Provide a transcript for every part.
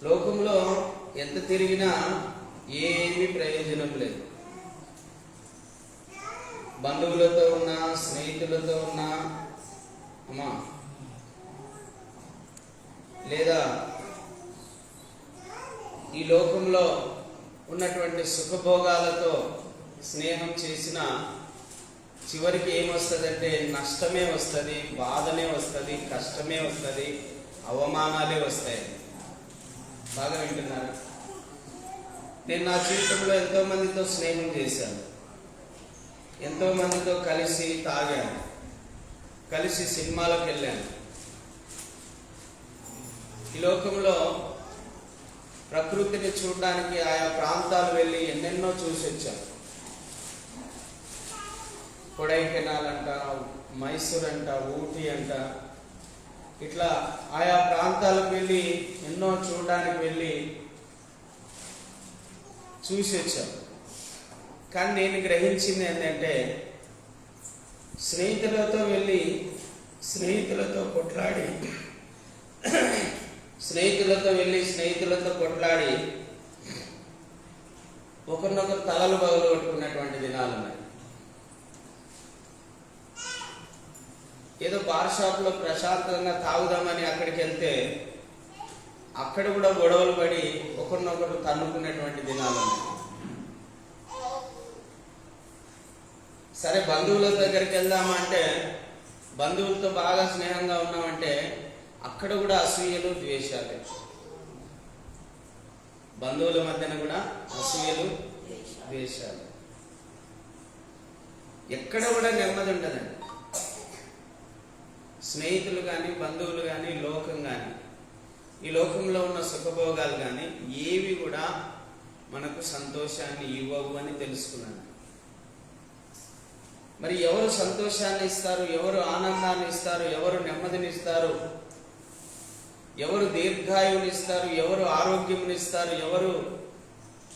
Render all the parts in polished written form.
లోకంలో ఎంత తిరిగినా ఏమీ ప్రయోజనం లేదు. బంధువులతో ఉన్నా, స్నేహితులతో ఉన్నా, అమ్మా లేదా ఈ లోకంలో ఉన్నటువంటి సుఖభోగాలతో స్నేహం చేసిన చివరికి ఏమొస్తుందంటే నష్టమే వస్తుంది, బాధనే వస్తుంది, కష్టమే వస్తుంది, అవమానాలే వస్తాయి. బాగా వింటున్నారు? నేను నా జీవితంలో ఎంతో మందితో స్నేహం చేశాను, ఎంతో మందితో కలిసి తాగాను, కలిసి సినిమాలకు వెళ్ళాను. ఈ లోకంలో ప్రకృతిని చూడడానికి ఆయా ప్రాంతాలు వెళ్ళి ఎన్నెన్నో చూసి వచ్చాను. కొడైకెనాల్ అంట, మైసూర్ అంట, ఊటీ అంట, ఇట్లా ఆయా ప్రాంతాలకు వెళ్ళి ఎన్నో చూడడానికి వెళ్ళి చూసి వచ్చాను. కానీ నేను గ్రహించింది ఏంటంటే, స్నేహితులతో వెళ్ళి స్నేహితులతో కొట్లాడి ఒకరినొకరు తలలు పగలు కొట్టుకున్నటువంటి దినాలు ఉన్నాయి. ఏదో బార్ షాప్లో ప్రశాంతంగా తాగుదామని అక్కడికి వెళ్తే అక్కడ కూడా గొడవలు పడి ఒకరినొకరు తన్నుకునేటువంటి దినాలు ఉన్నాయి. సరే, బంధువుల దగ్గరికి వెళ్దామంటే, బంధువులతో బాగా స్నేహంగా ఉన్నామంటే అక్కడ కూడా అసూయలు, ద్వేషాలు. బంధువుల మధ్యన కూడా అసూయలు, ద్వేషాలు. ఎక్కడ కూడా నెమ్మది ఉండదండి. స్నేహితులు కానీ, బంధువులు కానీ, లోకం కానీ, ఈ లోకంలో ఉన్న సుఖభోగాలు కానీ ఏవి కూడా మనకు సంతోషాన్ని ఇవ్వవు అని తెలుసుకున్నాను. మరి ఎవరు సంతోషాన్ని ఇస్తారు, ఎవరు ఆనందాన్ని ఇస్తారు, ఎవరు నెమ్మదిని ఇస్తారు, ఎవరు దీర్ఘాయువుని ఇస్తారు, ఎవరు ఆరోగ్యముని ఇస్తారు, ఎవరు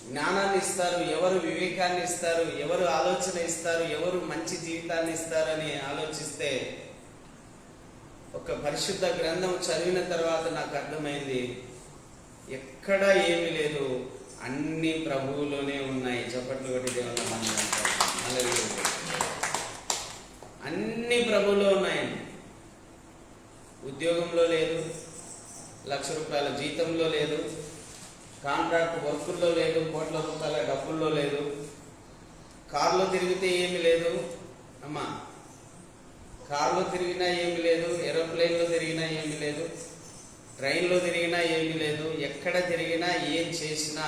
జ్ఞానాన్ని ఇస్తారు, ఎవరు వివేకాన్ని ఇస్తారు, ఎవరు ఆలోచన ఇస్తారు, ఎవరు మంచి జీవితాన్ని ఇస్తారని ఆలోచిస్తే ఒక పరిశుద్ధ గ్రంథం చదివిన తర్వాత నాకు అర్థమైంది, ఎక్కడ ఏమీ లేదు, అన్ని ప్రభువులోనే ఉన్నాయి. చప్పట్లు కొట్టి దేవుని హల్లెలూయా. అన్ని ప్రభువులో ఉన్నాయండి. ఉద్యోగంలో లేదు, ₹1,00,000 జీతంలో లేదు, కాంట్రాక్ట్ వర్కుల్లో లేదు, కోట్ల రూపాయల డబ్బుల్లో లేదు, కారులో తిరిగితే ఏమి లేదు, అమ్మా కారులో తిరిగినా ఏమి లేదు, ఏరోప్లేన్లో తిరిగినా ఏమి లేదు, ట్రైన్లో తిరిగినా ఏమి లేదు. ఎక్కడ తిరిగినా ఏం చేసినా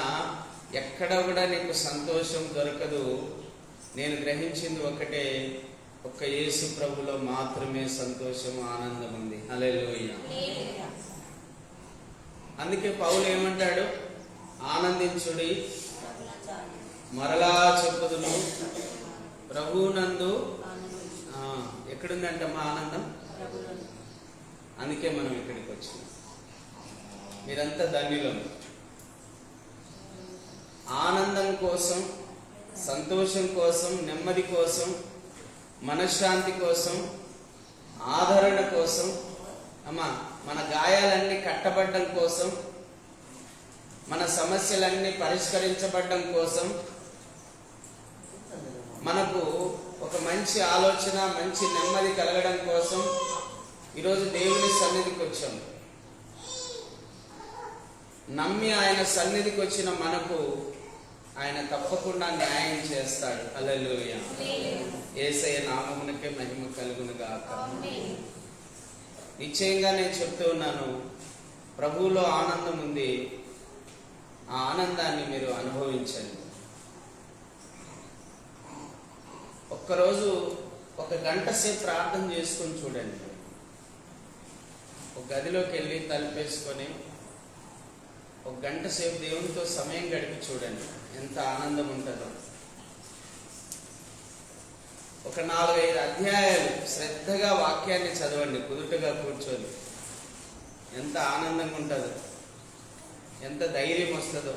ఎక్కడ కూడా నీకు సంతోషం దొరకదు. నేను గ్రహించింది ఒకటే, ఒక్క యేసు ప్రభులో మాత్రమే సంతోషం, ఆనందం ఉంది. హల్లెలూయా. అందుకే పౌలు ఏమంటాడు, ఆనందించుడి, మరలా చెప్పుదును ప్రభువునందు. ఎక్కడుందంట మా ఆనందం? అందుకే మనం ఇక్కడికి వచ్చినాం. మీరంతా ధన్యులు. ఆనందం కోసం, సంతోషం కోసం, నెమ్మది కోసం, మనశ్శాంతి కోసం, ఆదరణ కోసం, అమ్మా మన గాయాలన్నీ కట్టబడ్డం కోసం, మన సమస్యలన్నీ పరిష్కరించబడ్డం కోసం, మనకు ఒక మంచి ఆలోచన, మంచి నెమ్మది కలగడం కోసం ఈరోజు దేవుని సన్నిధికి వచ్చాం. నమ్మి ఆయన సన్నిధికి వచ్చిన మనకు ఆయన తప్పకుండా న్యాయం చేస్తాడు. హల్లెలూయా. యేసయ్య నామమునకే మహిమ కలుగును గాక. నిశ్చయంగా నేను చెప్తూ ఉన్నాను, ప్రభువులో ఆనందం ఉంది. ఆ ఆనందాన్ని మీరు అనుభవించండి. ఒక్కరోజు 1 గంట సేపు ప్రార్థన చేసుకొని చూడండి. ఒక గదిలోకి వెళ్ళి తలుపేసుకొని 1 గంట సేపు దేవునితో సమయం గడిపి చూడండి, ఎంత ఆనందం ఉంటుందో. ఒక 4-5 అధ్యాయాలు శ్రద్ధగా వాక్యాన్ని చదవండి, కుదుటగా కూర్చొని. ఎంత ఆనందంగా ఉంటుందో, ఎంత ధైర్యం వస్తుందో,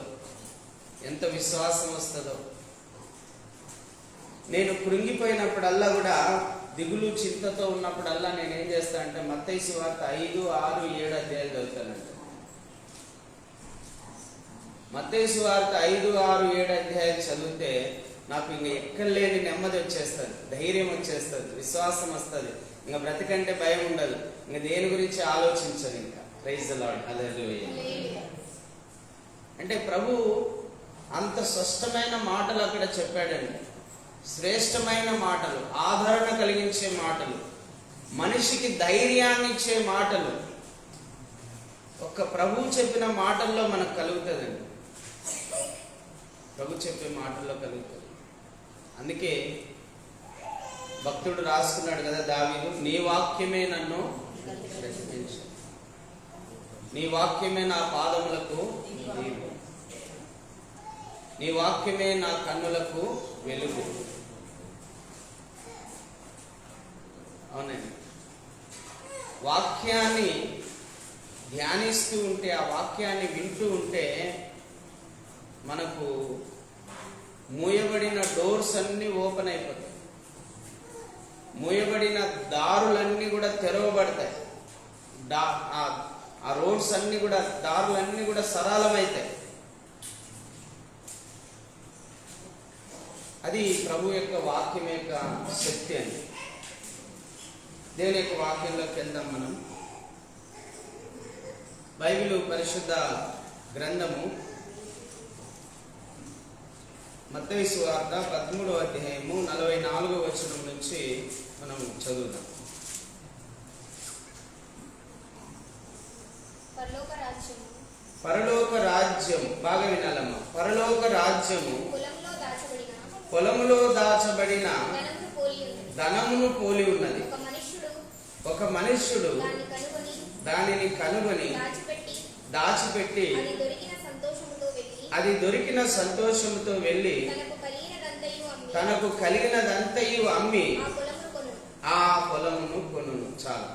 ఎంత విశ్వాసం వస్తుందో. నేను కృంగిపోయినప్పుడల్లా కూడా, దిగులు చింతతో ఉన్నప్పుడల్లా నేనేం చేస్తా అంటే మత్తయి సువార్త 5, 6, 7 అధ్యాయాలు చదువుతానండి. మత్తయి సువార్త 5, 6, 7 అధ్యాయాలు చదివితే నాకు ఇంక ఎక్కడలేని నెమ్మది వచ్చేస్తుంది, ధైర్యం వచ్చేస్తుంది, విశ్వాసం వస్తుంది. ఇంకా బ్రతికంటే భయం ఉండదు, ఇంకా దేని గురించి ఆలోచించదు. ఇంకా ప్రైజ్ ది లార్డ్, హల్లెలూయా. అంటే ప్రభు అంత స్పష్టమైన మాటలు అక్కడ చెప్పాడండి. శ్రేష్టమైన మాటలు, ఆదరణ కలిగించే మాటలు, మనిషికి ధైర్యాన్ని ఇచ్చే మాటలు ఒక్క ప్రభు చెప్పిన మాటల్లో మనకు కలుగుతుందండి. ప్రభు చెప్పే మాటల్లో కలుగుతుంది. అందుకే భక్తుడు రాసుకున్నాడు కదా దావీదు, నీ వాక్యమే నన్ను రక్షించు, నీ వాక్యమే నా పాదములకు దీపం, నీ వాక్యమే నా కన్నులకు వెలుగు. అవునండి, వాక్యాన్ని ధ్యానిస్తూ ఉంటే, ఆ వాక్యాన్ని వింటూ ఉంటే మనకు మూయబడిన డోర్స్ అన్నీ ఓపెన్ అయిపోతాయి, మూయబడిన దారులన్నీ కూడా తెరవబడతాయి, ఆ రోడ్స్ అన్నీ కూడా, దారులన్నీ కూడా సరళమవుతాయి. అది ప్రభు యొక్క వాక్యం యొక్క శక్తి అండి. దేవుని యొక్క వాక్యంలోకి వెళ్దాం మనం. బైబిల్ పరిశుద్ధ గ్రంథము మత్తయి సువార్త 13వ అధ్యాయము 44వ వచనం నుంచి మనం చదువుదాం. పరలోక రాజ్యము, బాగా వినాలమ్మా. పరలోక రాజ్యము పొలములో దాచబడిన ధనమును పోలి ఉన్నది. ఒక మనుష్యుడు దానిని కనుగొని దాచిపెట్టి అది దొరికిన సంతోషముతో వెళ్ళి తనకు కలిగినదంతయు అమ్మి ఆ పొలమును కొనును. చాలు.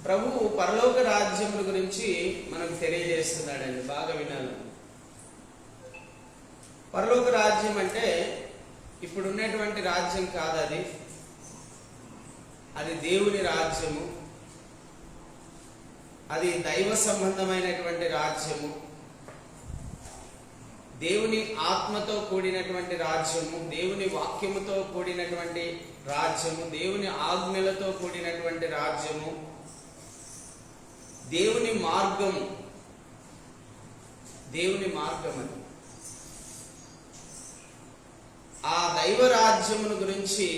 ప్రభువు పరలోక రాజ్యముల గురించి మనకు తెలియజేస్తున్నాడండి. బాగా వినాలి. పరలోక రాజ్యం అంటే ఇప్పుడు ఉన్నటువంటి రాజ్యం కాదు, అది దేవుని రాజ్యము, అది దైవ సంబంధమైనటువంటి రాజ్యము, దేవుని ఆత్మతో కూడినటువంటి రాజ్యము, దేవుని వాక్యముతో కూడినటువంటి రాజ్యము, దేవుని ఆజ్ఞలతో కూడినటువంటి రాజ్యము, దేవుని మార్గము, దేవుని మార్గం అది. ఆ దైవ రాజ్యమును గురించి,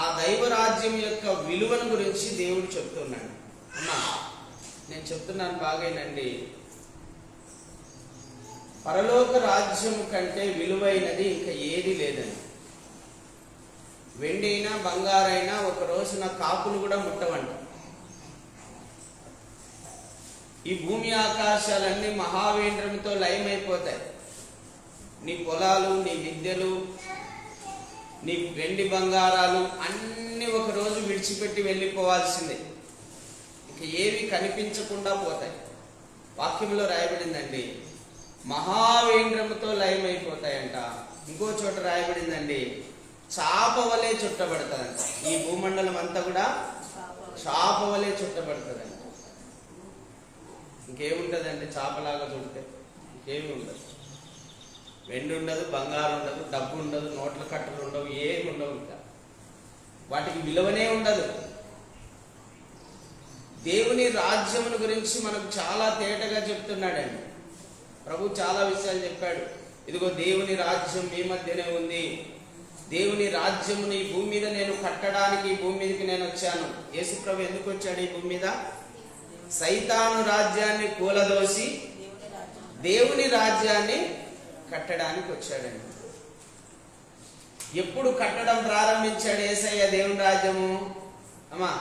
ఆ దైవ రాజ్యం యొక్క విలువను గురించి దేవుడు చెప్తున్నాడు. అమ్మా, నేను చెప్తున్నాను బాగేనండి. పరలోక రాజ్యము కంటే విలువైనది ఇంకా ఏది లేదని. వెండైనా బంగారైనా ఒక రోజున కాకులు కూడా ముట్టవంట. ఈ భూమి ఆకాశాలన్నీ మహావేంద్రంతో లయమైపోతాయి. నీ పొలాలు, నీ విద్యలు, నీ వెండి బంగారాలు అన్నీ ఒక రోజు విడిచిపెట్టి వెళ్ళిపోవాల్సిందే. ఇక ఏవి కనిపించకుండా పోతాయి. వాక్యంలో రాయబడిందండి, మహావేంద్రముతో లయమైపోతాయంట. ఇంకో చోట రాయబడిందండి, చాప వలె చుట్టబడతాదంట. ఈ భూమండలం అంతా కూడా చాప వలె చుట్టబడుతుందంట. ఇంకేముంటదండి చాపలాగా చుడితే? ఇంకేమి ఉండదు. వెండి ఉండదు, బంగారం ఉండదు, డబ్బు ఉండదు, నోట్ల కట్టలు ఉండవు, ఏమి ఉండవు. ఇంకా వాటికి విలువనే ఉండదు. దేవుని రాజ్యమును గురించి మనకు చాలా తేటగా చెప్తున్నాడండి. ప్రభు చాలా విషయాలు చెప్పాడు. ఇదిగో దేవుని రాజ్యం మీ మధ్యనే ఉంది, దేవుని రాజ్యముని ఈ భూమి మీద నేను కట్టడానికి ఈ భూమి మీదకి నేను వచ్చాను. యేసు ప్రభు ఎందుకు వచ్చాడు ఈ భూమి మీద? సైతాను రాజ్యాన్ని కూలదోసి దేవుని రాజ్యాన్ని కట్టడానికి వచ్చాడండి. ఎప్పుడు కట్టడం ప్రారంభించాడు యేసయ్య దేవుని రాజ్యము? అమ్మా,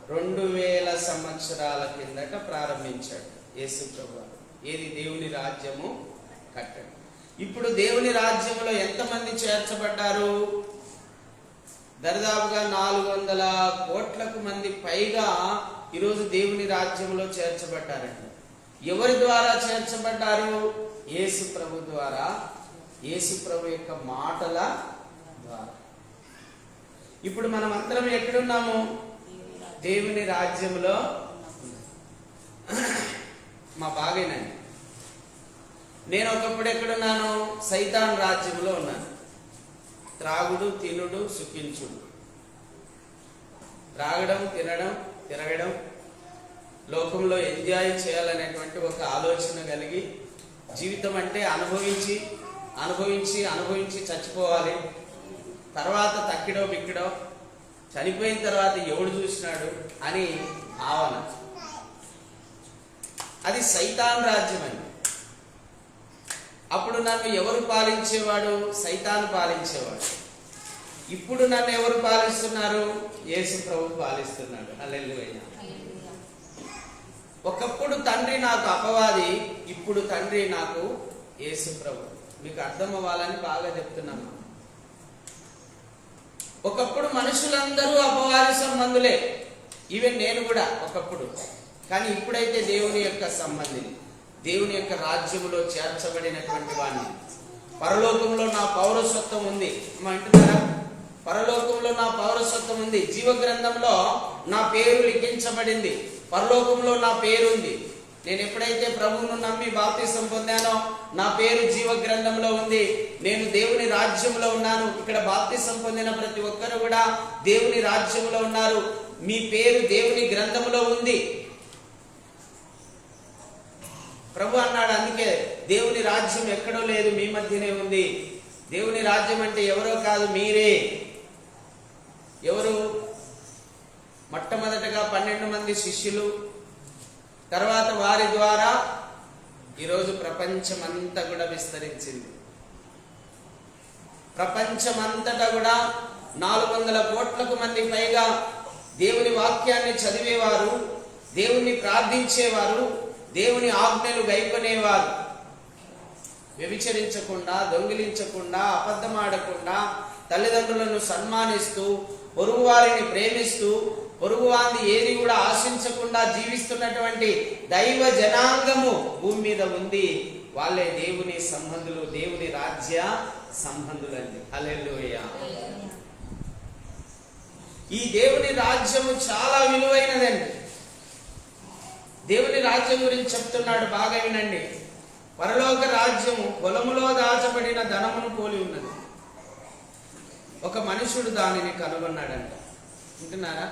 2000 సంవత్సరాల కిందట ప్రారంభించాడు యేసు ప్రభు. ఏది? దేవుని రాజ్యము కట్టడం. ఇప్పుడు దేవుని రాజ్యంలో ఎంతమంది చేర్చబడ్డారు? దరిదాపుగా 400 కోట్లకు మంది పైగా ఈరోజు దేవుని రాజ్యంలో చేర్చబడ్డారండి. ఎవరి ద్వారా చేర్చబడ్డారు? యేసు ప్రభు ద్వారా, యేసు ప్రభు యొక్క మాటల ద్వారా. ఇప్పుడు మనం అందరం ఎక్కడున్నాము? దేవుని రాజ్యంలో. మా బాగేనండి. నేను ఒకప్పుడు ఎక్కడున్నాను? సైతాన్ రాజ్యంలో ఉన్నాను. త్రాగుడు, తినుడు, సుఖించుడు, త్రాగడం, తినడం, తిరగడం, లోకంలో ఎంజాయ్ చేయాలనేటువంటి ఒక ఆలోచన కలిగి, జీవితం అంటే అనుభవించి అనుభవించి అనుభవించి చచ్చిపోవాలి, తర్వాత తక్కిడో బిక్కిడో, చనిపోయిన తర్వాత ఎవడు చూసినాడు అని భావన. అది సైతాన్ రాజ్యం అండి. అప్పుడు నన్ను ఎవరు పాలించేవాడు? సైతాను పాలించేవాడు. ఇప్పుడు నన్ను ఎవరు పాలిస్తున్నారు? యేసు ప్రభు పాలిస్తున్నాడు. హల్లెలూయా. ఒకప్పుడు తండ్రి నాకు అపవాది, ఇప్పుడు తండ్రి నాకు యేసు ప్రభు. మీకు అర్థం అవ్వాలని బాగా చెప్తున్నాను. ఒకప్పుడు మనుషులందరూ అపవాది సంబంధులే, ఈవెన్ నేను కూడా ఒకప్పుడు. కానీ ఇప్పుడైతే దేవుని యొక్క సంబంధిని, దేవుని యొక్క రాజ్యములో చేర్చబడినటువంటి వాడిని. పరలోకంలో నా పౌరసత్వం ఉంది. అంటున్నారా? పరలోకంలో నా పౌరసత్వం ఉంది. జీవ గ్రంథంలో నా పేరు లిఖించబడింది. పరలోకంలో నా పేరు ఉంది. నేను ఎప్పుడైతే ప్రభువును నమ్మి బాప్తిసం పొందానో నా పేరు జీవ గ్రంథంలో ఉంది. నేను దేవుని రాజ్యంలో ఉన్నాను. ఇక్కడ బాప్తిసం పొందిన ప్రతి ఒక్కరు కూడా దేవుని రాజ్యంలో ఉన్నారు. మీ పేరు దేవుని గ్రంథంలో ఉంది. ప్రభు అన్నాడు, అందుకే దేవుని రాజ్యం ఎక్కడో లేదు, మీ మధ్యనే ఉంది. దేవుని రాజ్యం అంటే ఎవరో కాదు, మీరే. ఎవరు? మొట్టమొదటగా 12 మంది శిష్యులు, తర్వాత వారి ద్వారా ఈరోజు ప్రపంచమంతా కూడా విస్తరించింది. ప్రపంచమంతటా కూడా 400 కోట్లకు మంది పైగా దేవుని వాక్యాన్ని చదివేవారు, దేవుణ్ణి ప్రార్థించేవారు, దేవుని ఆజ్ఞలు గైకొనేవారు. వ్యభిచరించకుండా, దొంగిలించకుండా, అబద్ధమాడకుండా, తల్లిదండ్రులను సన్మానిస్తూ, పొరుగు వారిని ప్రేమిస్తూ, పొరుగు వారిని ఏది కూడా ఆశించకుండా జీవిస్తున్నటువంటి దైవ జనాంగము భూమి మీద ఉంది. వాళ్ళే దేవుని సంబంధులు, దేవుని రాజ్య సంబంధులండి. హల్లెలూయా. ఈ దేవుని రాజ్యము చాలా విలువైనదండి. దేవుని రాజ్యం గురించి చెప్తున్నాడు, బాగా వినండి. పరలోక రాజ్యము పొలములో దాచబడిన ధనమును పోలి ఉన్నది. ఒక మనుషుడు దానిని కనుగొన్నాడంట. వింటున్నారా?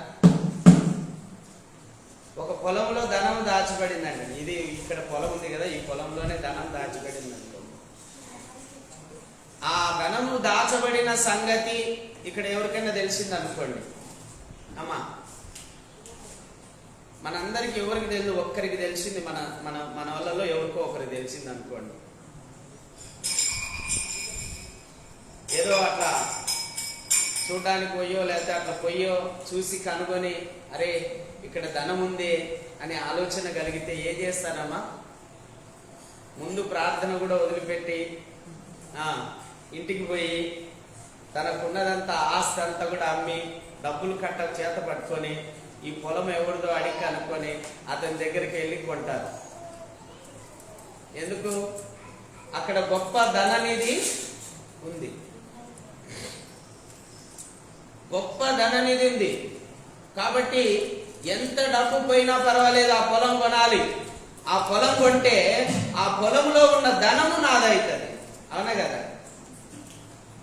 ఒక పొలంలో ధనం దాచబడిందండి. ఇది ఇక్కడ పొలం ఉంది కదా, ఈ పొలంలోనే ధనం దాచబడిందంట. ఆ ధనము దాచబడిన సంగతి ఇక్కడ ఎవరికైనా తెలిసింది అనుకోండి. అమ్మా, మనందరికి ఎవరికి తెలియదు, ఒక్కరికి తెలిసింది. మన మన మన వాళ్ళలో ఎవరికో ఒకరికి తెలిసింది అనుకోండి. ఏదో అట్లా చూడడానికి పోయో లేకపోతే అట్లా పోయో చూసి కనుగొని, అరే ఇక్కడ ధనం ఉంది అనే ఆలోచన కలిగితే ఏం చేస్తారమ్మా? ముందు ప్రార్థన కూడా వదిలిపెట్టి ఇంటికి పోయి తనకున్నదంతా ఆస్తి అంతా కూడా అమ్మి డబ్బులు కట్ట చేత పట్టుకొని ఈ పొలం ఎవరిదో అడిగి కనుక్కొని అతని దగ్గరికి వెళ్ళి కొంటారు. ఎందుకు? అక్కడ గొప్ప ధననిధి ఉంది, గొప్ప ధననిధి ఉంది. కాబట్టి ఎంత డబ్బు పోయినా పర్వాలేదు, ఆ పొలం కొనాలి. ఆ పొలం కొంటే ఆ పొలంలో ఉన్న ధనము నాదవుతుంది. అవునా కదా?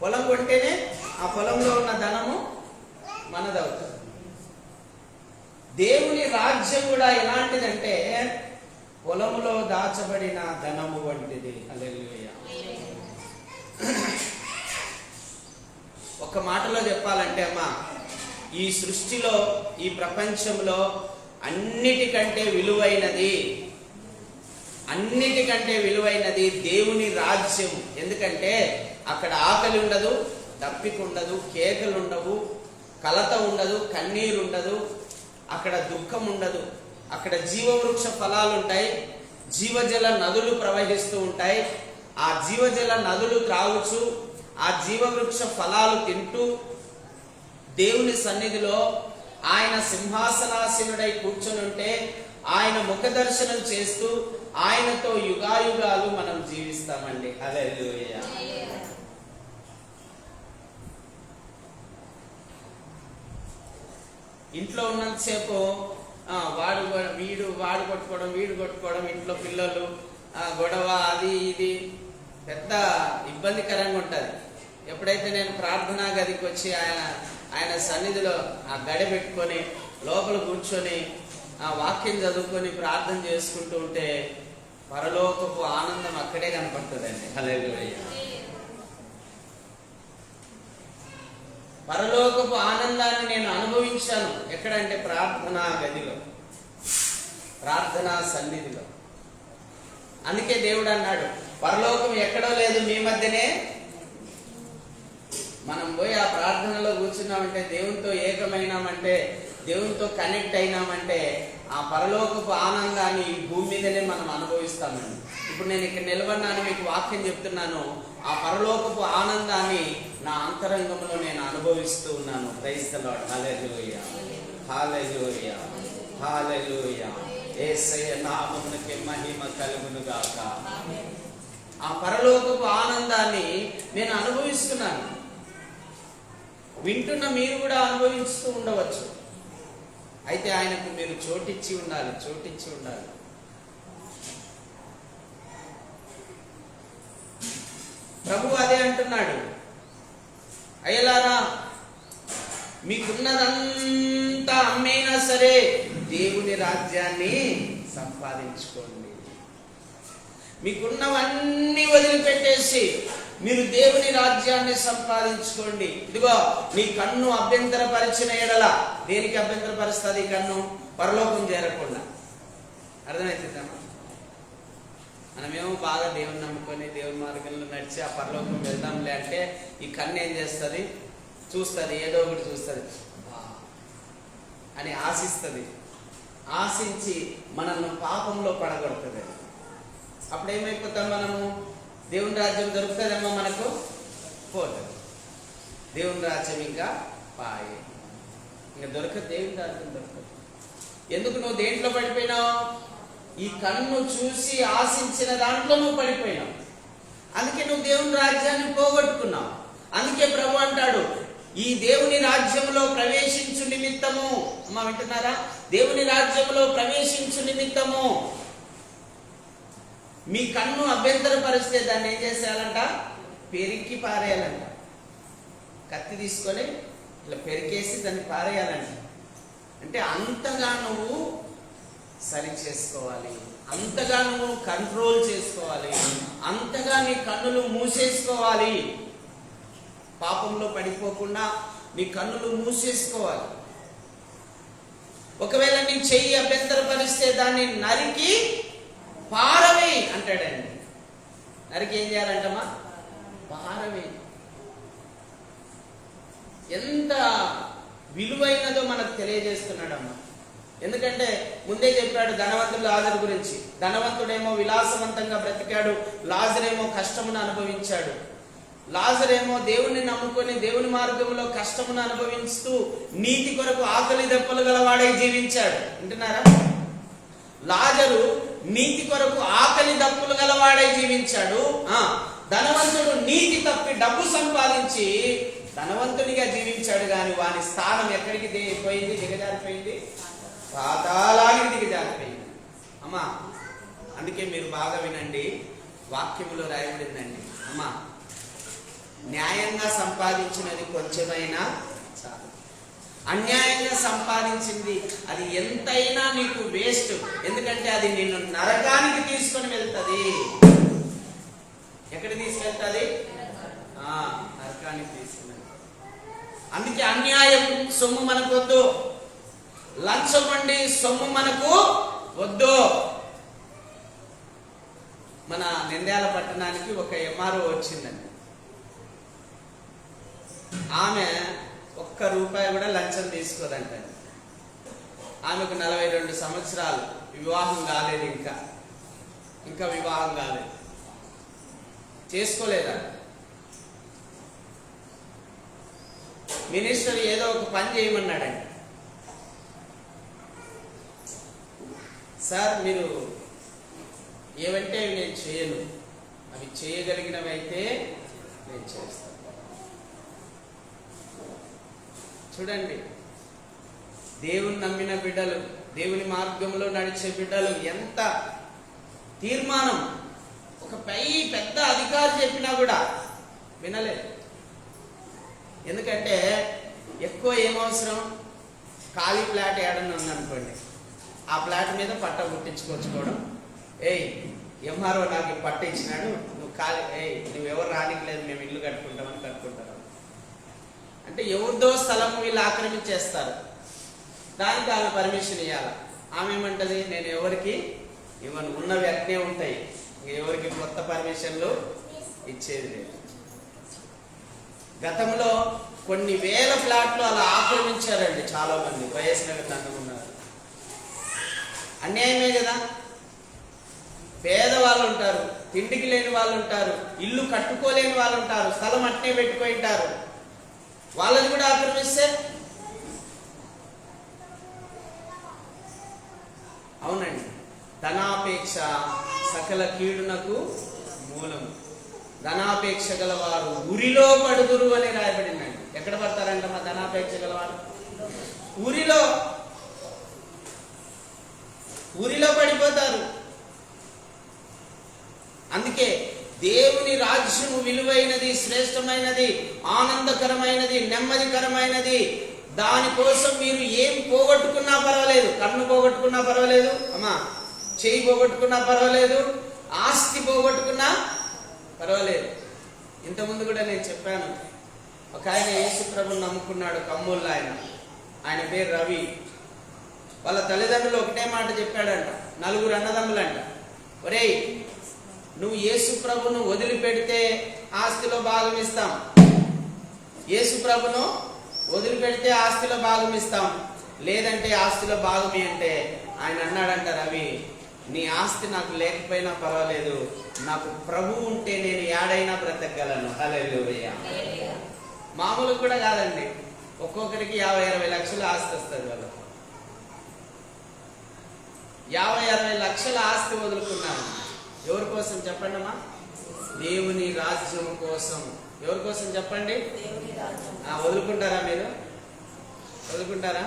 పొలం కొంటేనే ఆ పొలంలో ఉన్న ధనము మనదవుతుంది. దేవుని రాజ్యం కూడా ఎలాంటిదంటే పొలములో దాచబడిన ధనము వంటిది. హల్లెలూయా. ఒక మాటలో చెప్పాలంటే అమ్మా, ఈ సృష్టిలో, ఈ ప్రపంచంలో అన్నిటికంటే విలువైనది దేవుని రాజ్యం. ఎందుకంటే అక్కడ ఆకలి ఉండదు, దప్పిక ఉండదు, కేకలు ఉండవు, కలత ఉండదు, కన్నీరు ఉండదు, అక్కడ దుఃఖం ఉండదు. అక్కడ జీవవృక్ష ఫలాలు ఉంటాయి, జీవజల నదులు ప్రవహిస్తూ ఉంటాయి. ఆ జీవజల నదులు త్రాగుచు, ఆ జీవవృక్ష ఫలాలు తింటూ దేవుని సన్నిధిలో ఆయన సింహాసనాసీనుడై కూర్చొని ఉంటే ఆయన ముఖ దర్శనం చేస్తూ ఆయనతో యుగాయుగాలు మనం జీవిస్తామండి. హల్లెలూయా. ఇంట్లో ఉన్నంతసేపు వాడు కొట్టుకోవడం, వీడు కొట్టుకోవడం, ఇంట్లో పిల్లలు గొడవ అది ఇది పెద్ద ఇబ్బందికరంగా ఉంటుంది. ఎప్పుడైతే నేను ప్రార్థనా గదికి వచ్చి ఆయన సన్నిధిలో ఆ గడి పెట్టుకొని లోపల కూర్చొని ఆ వాక్యం చదువుకొని ప్రార్థన చేసుకుంటూ ఉంటే పరలోకపు ఆనందం అక్కడే కనపడుతుందండి. హల్లెలూయా. పరలోకపు ఆనందాన్ని నేను అనుభవించాను. ఎక్కడంటే ప్రార్థనా గదిలో, ప్రార్థనా సన్నిధిలో. అందుకే దేవుడు అన్నాడు, పరలోకం ఎక్కడో లేదు, మీ మధ్యనే. మనం పోయి ఆ ప్రార్థనలో కూర్చున్నామంటే, దేవునితో ఏకమైనామంటే, దేవునితో కనెక్ట్ అయినామంటే ఆ పరలోకపు ఆనందాన్ని ఈ భూమి మీదనే మనం అనుభవిస్తామండి. ఇప్పుడు నేను ఇక్కడ నిలబడినాను, మీకు వాక్యం చెప్తున్నాను. ఆ పరలోకపు ఆనందాన్ని నా అంతరంగంలో నేను అనుభవిస్తూ ఉన్నాను. Praise the Lord. హల్లెలూయా, హల్లెలూయా, హల్లెలూయా. యేసయ్య నామమునకే మహిమ కలుగును గాక. ఆ పరలోకపు ఆనందాన్ని నేను అనుభవిస్తున్నాను. వింటున్న మీరు కూడా అనుభవిస్తూ ఉండవచ్చు. అయితే ఆయనకు మీరు చోటిచ్చి ఉండాలి, చోటిచ్చి ఉండాలి. ప్రభు అదే అంటున్నాడు, అయ్యలారా మీకున్నదంతా అమ్మేనా సరే దేవుని రాజ్యాన్ని సంపాదించుకోండి. మీకున్నవన్నీ వదిలిపెట్టేసి మీరు దేవుని రాజ్యాన్ని సంపాదించుకోండి. ఇదిగో నీ కన్ను అభ్యంతరపరిచిన ఎడల, దేనికి అభ్యంతరపరుస్తుంది కన్ను? పరలోకం చేరకుండా. అర్థమవుతుందమ్మా? మనమేమో బాగా దేవుని నమ్ముకొని దేవుని మార్గంలో నడిచి ఆ పరలోకం వెళ్దాంలే అంటే ఈ కన్ను ఏం చేస్తుంది? చూస్తుంది, ఏదో ఒకటి చూస్తుంది అని ఆశిస్తుంది. ఆశించి మనల్ని పాపంలో పడగొడుతుంది. అప్పుడు ఏమైపోతాం మనము? దేవుని రాజ్యం దొరుకుతుందేమో మనకు? పోతుంది. దేవుని రాజ్యం ఇంకా పాయే, ఇంకా దొరకదు. దేవుని రాజ్యం దొరకదు. ఎందుకు? నువ్వు దేంట్లో పడిపోయినావు? ఈ కన్ను చూసి ఆశించిన దాంట్లో నువ్వు పడిపోయినావు. అందుకే నువ్వు దేవుని రాజ్యాన్ని పోగొట్టుకున్నావు. అందుకే ప్రభు అంటాడు, ఈ దేవుని రాజ్యంలో ప్రవేశించు నిమిత్తము. అమ్మ వింటున్నారా? దేవుని రాజ్యంలో ప్రవేశించు నిమిత్తము మీ కన్ను అభ్యంతరపరిస్తే దాన్ని ఏం చేసేయాలంట? పెరికి పారేయాలంట. కత్తి తీసుకొని ఇట్లా పెరికేసి దాన్ని పారేయాలంట. అంటే అంతగా నువ్వు సరి చేసుకోవాలి, అంతగా నువ్వు కంట్రోల్ చేసుకోవాలి, అంతగా నీ కన్నులు మూసేసుకోవాలి. పాపంలో పడిపోకుండా నీ కన్నులు మూసేసుకోవాలి. ఒకవేళ నీ చెయ్యి అభ్యంతరపరిస్తే దాన్ని నరికి పారవేయి అంటాడండి. నరికి ఏం చేయాలంటమ్మా? పారవేయి. ఎంత విలువైనదో మనకు తెలియజేస్తున్నాడమ్మా. ఎందుకంటే ముందే చెప్పాడు ధనవంతుడు లాజరు గురించి. ధనవంతుడేమో విలాసవంతంగా బ్రతికాడు, లాజరేమో కష్టమును అనుభవించాడు. లాజరేమో దేవుణ్ణి నమ్ముకొని దేవుని మార్గంలో కష్టమును అనుభవిస్తూ నీతి కొరకు ఆకలి దెబ్బలు గలవాడై జీవించాడు. వింటున్నారా? లాజరు నీతి కొరకు ఆకలి దప్పులు గలవాడై జీవించాడు. ధనవంతుడు నీతి తప్పి డబ్బు సంపాదించి ధనవంతునిగా జీవించాడు. కానీ వాని స్థానం ఎక్కడికి పోయింది? దిగజారిపోయింది, పాతాళానికి దిగజారిపోయింది. అమ్మా అందుకే మీరు బాగా వినండి, వాక్యములో రాయబడిందండి. అమ్మా న్యాయంగా సంపాదించినది కొంచెమైనా చాలు, అన్యాయంగా సంపాదించింది అది ఎంతైనా నీకు వేస్ట్. ఎందుకంటే అది నిన్ను నరకానికి తీసుకొని వెళ్తుంది. ఎక్కడ తీసుకెళ్తుంది? నరకానికి తీసుకుని. అందుకే అన్యాయం సొమ్ము మనకు వద్దు, లంచం వండి సొమ్ము మనకు వద్దు. మన నంద్యాల పట్టణానికి ఒక ఎంఆర్ఓ వచ్చిందండి. ఆమె ₹1 కూడా లంచం తీసుకోదంట. ఆమెకు 42 సంవత్సరాలు, వివాహం కాలేదు, ఇంకా వివాహం కాలేదు, చేసుకోలేదా? మినిస్టర్ ఏదో ఒక పని చేయమన్నాడండి. సార్ మీరు ఏమంటే అవి నేను చేయను, అవి చేయగలిగినవి అయితే నేను చేస్తాను. చూడండి, దేవుని నమ్మిన బిడ్డలు, దేవుని మార్గంలో నడిచే బిడ్డలు ఎంత తీర్మానం ఒక పెద్ద అధికారి చెప్పినా కూడా వినలేదు. ఎందుకంటే ఎక్కువ ఏమవసరం, ఖాళీ ప్లాట్ ఏడన్నా ఉందనుకోండి, ఆ ప్లాట్ మీద పట్ట గుట్టించుకొచ్చుకోవడం. ఎంఆర్ఓ నాకు పట్ట ఇచ్చినాడు, నువ్వెవరు రానికి లేదు, మేము ఇల్లు కట్టుకుంటామని కట్టుకుంటారు. అంటే ఎవరిదో స్థలం వీళ్ళు ఆక్రమించేస్తారు, దానికి ఆమె పర్మిషన్ ఇవ్వాలి. ఆమె ఏమంటది, నేను ఎవరికి ఇవన్నీ ఉన్నవి అట్నే ఉంటాయి, ఎవరికి కొత్త పర్మిషన్లు ఇచ్చేది లేదు. గతంలో కొన్ని వేల ఫ్లాట్లు అలా ఆక్రమించారండి చాలా మంది వైఎస్ నగర్ దండకున్నారు. అన్యాయమే కదా. పేదవాళ్ళు ఉంటారు, తిండికి లేని వాళ్ళు ఉంటారు, ఇల్లు కట్టుకోలేని వాళ్ళు ఉంటారు, స్థలం అట్నే పెట్టుకొని ఉంటారు, వాళ్ళని కూడా ఆక్రమిస్తే అవునండి. ధనాపేక్ష సకల కీడునకు మూలము. ధనాపేక్ష గలవారు ఉరిలో పడుదురు అని రాయబడిందండి. ఎక్కడ పడతారంట మా ధనాపేక్ష గలవారు? ఊరిలో పడిపోతారు. అందుకే దేవుని రాజ్యము విలువైనది, శ్రేష్టమైనది, ఆనందకరమైనది, నెమ్మదికరమైనది. దానికోసం మీరు ఏం పోగొట్టుకున్నా పర్వాలేదు, కన్ను పోగొట్టుకున్నా పర్వాలేదు, అమ్మా చెయ్యి పోగొట్టుకున్నా పర్వాలేదు, ఆస్తి పోగొట్టుకున్నా పర్వాలేదు. ఇంతకుముందు కూడా నేను చెప్పాను, ఒక ఆయన యేసు ప్రభువుని నమ్ముకున్నాడు, కమ్మూళ్ళు ఆయన పేరు రవి. వాళ్ళ తల్లిదండ్రులు ఒకటే మాట చెప్పాడంట, 4 అన్నదమ్ములంట, ఒరేయ్ నువ్వు యేసు ప్రభును వదిలిపెడితే ఆస్తిలో భాగం ఇస్తాం, యేసు ప్రభును వదిలిపెడితే ఆస్తిలో భాగం ఇస్తాం, లేదంటే ఆస్తిలో భాగమే. అంటే ఆయన అన్నాడంట, రవి నీ ఆస్తి నాకు లేకపోయినా పర్వాలేదు, నాకు ప్రభు ఉంటే నేను ఏడైనా బ్రతకగలను. హల్లెలూయా. మామూలు కూడా కాదండి, ఒక్కొక్కరికి 50-60 లక్షల ఆస్తి వస్తుంది. వాళ్ళు 50-60 లక్షల ఆస్తి వదులుకున్నారు. ఎవరి కోసం చెప్పండి అమ్మా? దేవుని రాజ్యం కోసం. ఎవరి కోసం చెప్పండి? వదులుకుంటారా మీరు? వదులుకుంటారా?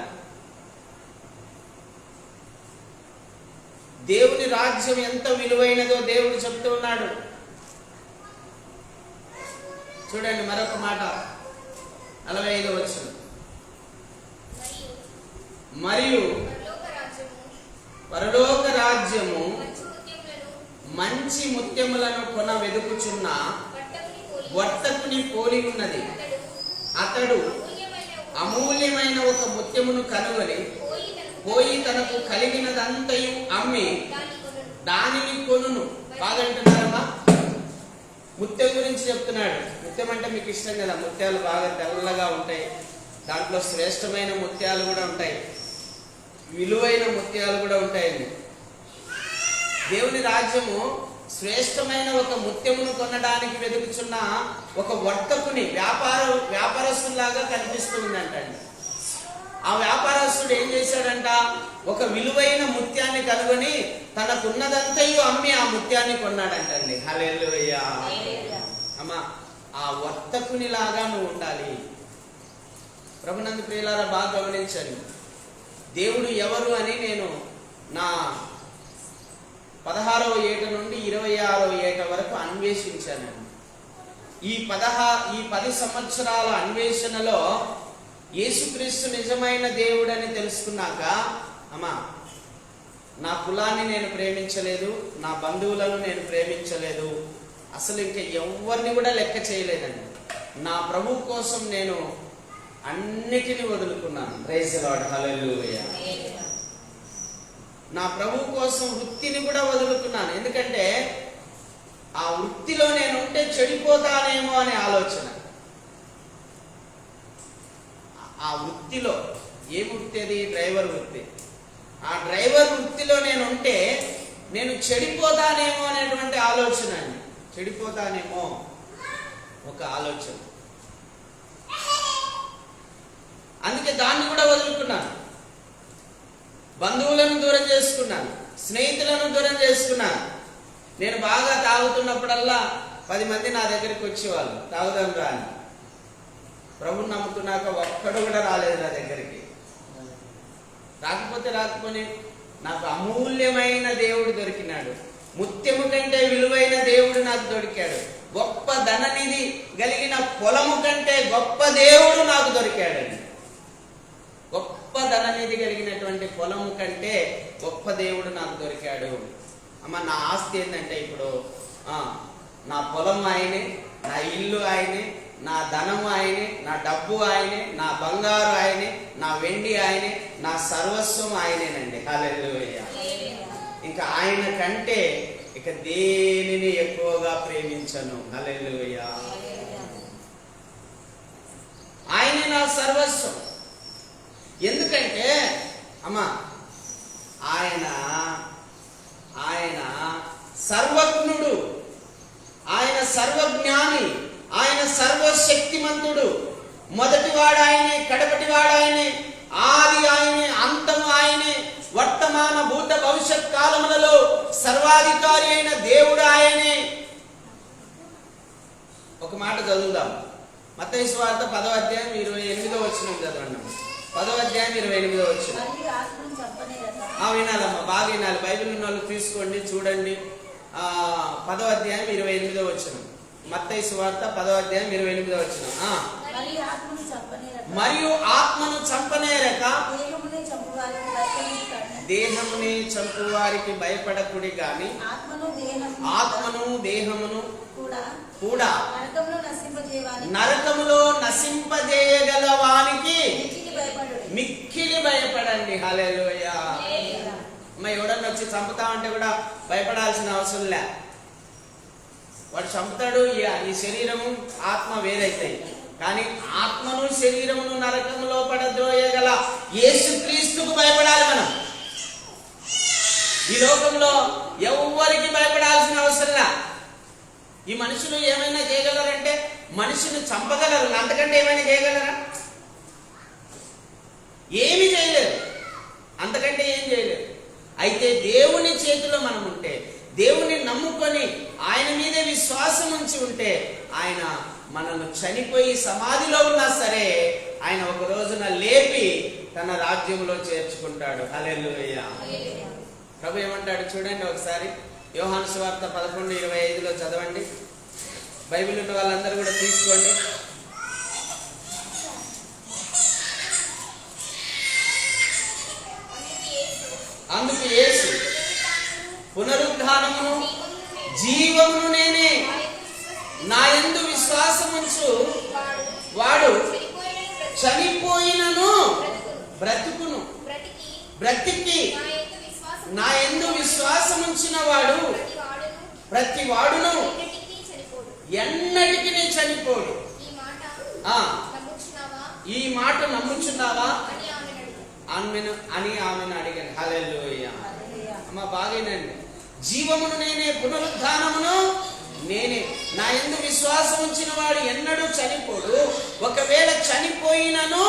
దేవుని రాజ్యం ఎంత విలువైనదో దేవుడు చెప్తూ ఉన్నాడు. చూడండి మరొక మాట, 45వ వచనం. మరియు పరలోక రాజ్యము మంచి ముత్యములను కొన వెదుకుచున్న వర్తకుని పోలి ఉన్నది. అతడు అమూల్యమైన ఒక ముత్యమును కనుగొని పోయి తనకు కలిగినదంతయు అమ్మి దానిని కొనును. బాగంటున్నారమ్మా? ముత్యం గురించి చెప్తున్నాడు. ముత్యం అంటే మీకు ఇష్టం కదా, ముత్యాలు బాగా తెల్లగా ఉంటాయి, దాంట్లో శ్రేష్టమైన ముత్యాలు కూడా ఉంటాయి, విలువైన ముత్యాలు కూడా ఉంటాయండి. దేవుని రాజ్యము శ్రేష్టమైన ఒక ముత్యమును కొనడానికి వెతుకుచున్న ఒక వర్తకుని వ్యాపారస్తులాగా కనిపిస్తుందంట. ఆ వ్యాపారస్తుడు ఏం చేశాడంట, ఒక విలువైన ముత్యాన్ని కనుగొని తనకున్నదంతయు అమ్మి ఆ ముత్యాన్ని కొన్నాడంటండి. హల్లెలూయా. అమ్మా ఆ వర్తకుని లాగా నువ్వు ఉండాలి. ప్రభునందు ప్రియులారా బాగా గమనించండి. దేవుడు ఎవరు అని నేను నా 16వ ఏట నుండి 26వ ఏట వరకు అన్వేషించాను. ఈ 10 సంవత్సరాల అన్వేషణలో యేసుక్రీస్తు నిజమైన దేవుడని తెలుసుకున్నాక, అమ్మా నా కులాన్ని నేను ప్రేమించలేదు, నా బంధువులను నేను ప్రేమించలేదు, అసలు ఇంకా ఎవరిని కూడా లెక్క చేయలేదండి. నా ప్రభు కోసం నేను అన్నిటినీ వదులుకున్నాను. Praise the Lord. హల్లెలూయా. నా ప్రభు కోసం వృత్తిని కూడా వదులుకున్నాను. ఎందుకంటే ఆ వృత్తిలో నేను ఉంటే చెడిపోతానేమో అనే ఆలోచన. ఆ వృత్తిలో ఏ వృత్తి? అది డ్రైవర్ వృత్తి. ఆ డ్రైవర్ వృత్తిలో నేను ఉంటే నేను చెడిపోతానేమో అనేటువంటి ఆలోచన అండి. చెడిపోతానేమో ఒక ఆలోచన. అందుకే దాన్ని కూడా వదులుకున్నాను. బంధువులను దూరం చేసుకున్నాను, స్నేహితులను దూరం చేసుకున్నాను. నేను బాగా తాగుతున్నప్పుడల్లా 10 మంది నా దగ్గరికి వచ్చేవాళ్ళు, తాగుదాం రా అని. ప్రభుని నమ్ముకున్నాక ఒక్కడు కూడా రాలేదు నా దగ్గరికి. రాకపోతే నాకు అమూల్యమైన దేవుడు దొరికినాడు. ముత్యము కంటే విలువైన దేవుడు నాకు దొరికాడు. గొప్ప ధననిధి కలిగిన పొలము కంటే గొప్ప దేవుడు నాకు దొరికాడండి. గొప్ప ధననిధి కలిగినటువంటి పొలము కంటే గొప్ప దేవుడు నాకు దొరికాడు. అమ్మ, నా ఆస్తి ఏంటంటే ఇప్పుడు నా పొలం ఆయనే, నా ఇల్లు ఆయనే, నా ధనము ఆయనే, నా డబ్బు ఆయనే, నా బంగారు ఆయనే, నా వెండి ఆయనే, నా సర్వస్వం ఆయనేనండి. హల్లెలూయా. ఇంకా ఆయన కంటే ఇక దేనిని ఎక్కువగా ప్రేమించను. హల్లెలూయా. ఆయనే నా సర్వస్వం. ఎందుకంటే అమ్మా, ఆయన సర్వజ్ఞుడు, ఆయన సర్వజ్ఞాని, ఆయన సర్వశక్తిమంతుడు. మొదటివాడు ఆయనే, కడపటివాడు ఆయనే, ఆది ఆయనే, అంతము ఆయనే, వర్తమాన భూత భవిష్యత్ కాలములలో సర్వాధికారి అయిన దేవుడు ఆయనే. ఒక మాట చదువుదాం. మత్తయి సువార్త 10వ అధ్యాయం 28వ వచనం చదవండి. 10వ అధ్యాయం 28వ వచనం. వినాలమ్మా, బాగా వినాలి. బైబిల్ ఉన్న వాళ్ళు తీసుకోండి, చూడండి. 10వ అధ్యాయం 28వ వచనం. మత్తయి సువార్త 10వ అధ్యాయం 28వ వచనం. మరియు ఆత్మను చంపనేరక దేహమునే చంపు వారికి భయపడకుడి గాని ఆత్మను దేహమును కూడా నరకములో నశింపజేయగల వానికి మిక్కిలి భయపడండి. హల్లెలూయా. ఎవడన్నా వచ్చి చంపుతా అంటే కూడా భయపడాల్సిన అవసరం లే. వాడు చంపుతాడు, ఈ శరీరము ఆత్మ వేరైతాయి. కానీ ఆత్మను శరీరమును నరకములో పడద్రోయగల యేసుక్రీస్తుకు భయపడాలి మనం. ఈ లోకంలో ఎవరికి భయపడాల్సిన అవసరం లే. ఈ మనుషులు ఏమైనా చేయగలరంటే మనిషిని చంపగలరు, అంతకంటే ఏమైనా చేయగలరా? ఏమి చేయలేరు, అంతకంటే ఏం చేయలేరు. అయితే దేవుని చేతిలో మనం ఉంటే, దేవుని నమ్ముకొని ఆయన మీదే విశ్వాసం ఉంచి ఉంటే, ఆయన మనల్ని చనిపోయి సమాధిలో ఉన్నా సరే ఆయన ఒక రోజున లేపి తన రాజ్యంలో చేర్చుకుంటాడు. హల్లెలూయా. ప్రభు ఏమంటాడు చూడండి ఒకసారి. యోహాను సువార్త 11:25లో చదవండి. బైబిల్ ఉన్న వాళ్ళందరూ కూడా తీసుకోండి. అందుకు యేసు, పునరుద్ధానమును జీవమును నేనే, నా యందు విశ్వాసముంచు వాడు చనిపోయినను బ్రతుకును, బ్రతికి నా యందు విశ్వాసముంచిన వాడు ప్రతి వాడును ఎన్నటికి చనిపోడు. ఈ మాట నమ్ముచున్నావా అని ఆమెను అడిగాను. హల్లెలూయా. అమ్మ, బాగేనండి. జీవమును నేనే, పునరుద్ధానమును నేనే, నా యందు విశ్వాసం ఉంచిన వాడు ఎన్నడూ చనిపోడు. ఒకవేళ చనిపోయినను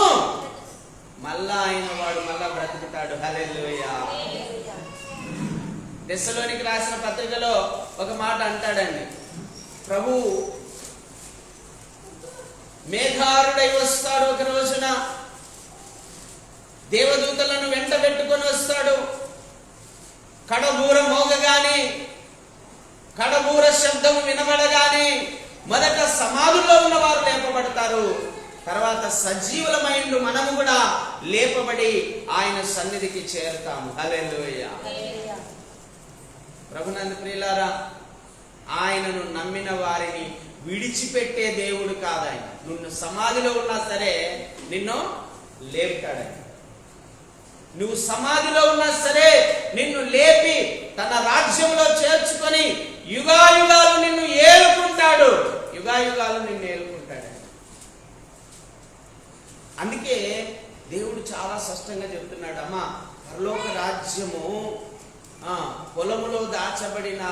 మళ్ళా ఆయన వాడు మళ్ళా బ్రతుకుతాడు. హల్లెలూయా. దెస్సలోనికి రాసిన పత్రికలో ఒక మాట అంటాడండి. ప్రభు మేఘారుడై వస్తాడు, ఒక రోజున దేవదూతలను వెంట పెట్టుకొని వస్తాడు. కడబూర మోగగానే, కడబూర శబ్దం వినబడగానే మొదట సమాధుల్లో ఉన్న వారు లేపబడతారు. తర్వాత సజీవులమైండు మనము కూడా లేపబడి ఆయన సన్నిధికి చేరుతాము. హల్లెలూయా. ప్రభునందు ప్రియులారా, ఆయనను నమ్మిన వారిని విడిచిపెట్టే దేవుడు కాదాయన. నువ్వు సమాధిలో ఉన్నా సరే నిన్ను లేపుతాడు. నువ్వు సమాధిలో ఉన్నా సరే నిన్ను లేపి తన రాజ్యంలో చేర్చుకొని యుగాయుగాలు నిన్ను ఏలుకుంటాడు. యుగాయుగాలు నిన్ను ఏలుకుంటాడు. అందుకే దేవుడు చాలా స్పష్టంగా చెప్తున్నాడు. అమ్మా, పరలోక రాజ్యము పొలములో దాచబడిన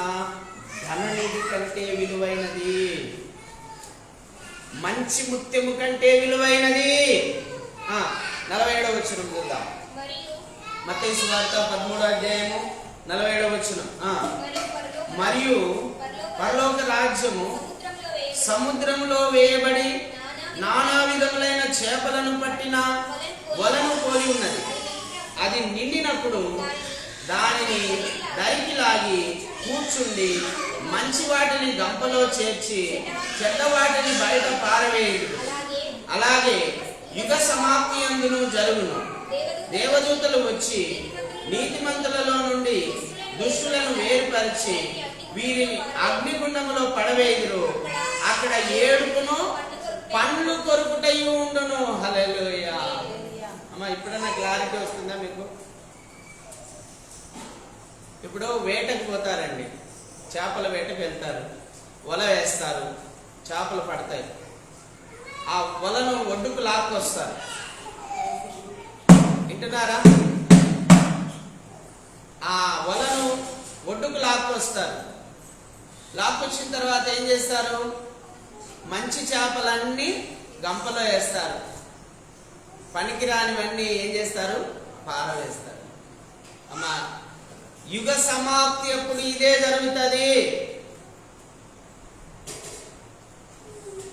ధననిధి కంటే విలువైనది, మంచి ముత్యము కంటే విలువైనది. 47వ వచనం చూద్దాం. మత్తయి సువార్త 13వ అధ్యాయము 47వ వచనం. మరియు పరలోక రాజ్యము సముద్రంలో వేయబడి నానా విధములైన చేపలను పట్టిన వలను పోలి ఉన్నది. అది నిండినప్పుడు దానిని దరికి లాగి కూర్చుండి మంచి వాటిని గంపలో చేర్చి చెడ్డ వాటిని బయట పారవేయుడు. అలాగే యుగ సమాప్తి అందును జరుగును. దేవదూతలు వచ్చి నీతిమంతులలో నుండి దుష్టులను వేరుపరిచి వీరిని అగ్నిగుండములో పడవేయుదురు. అక్కడ ఏడుపును పండ్లు కొరుకుటయు ఉండును. హల్లెలూయా. అమ్మా, ఇప్పుడన్నా క్లారిటీ వస్తుందా మీకు? ఇప్పుడు వేటకు పోతారండి, చేపల వేటకు వెళ్తారు, వల వేస్తారు, చేపలు పడతాయి. ఆ వలను ఒడ్డుకు లాక్కొస్తారు. వింటున్నారా? ఆ వలను ఒడ్డుకు లాక్కొస్తారు. లాక్కొచ్చిన తర్వాత ఏం చేస్తారు? మంచి చేపలన్నీ గంపలో వేస్తారు, పనికిరానివన్నీ ఏం చేస్తారు? పారవేస్తారు. అమ్మా, యుగ సమాప్తి అప్పుడు ఇదే జరుగుతుంది.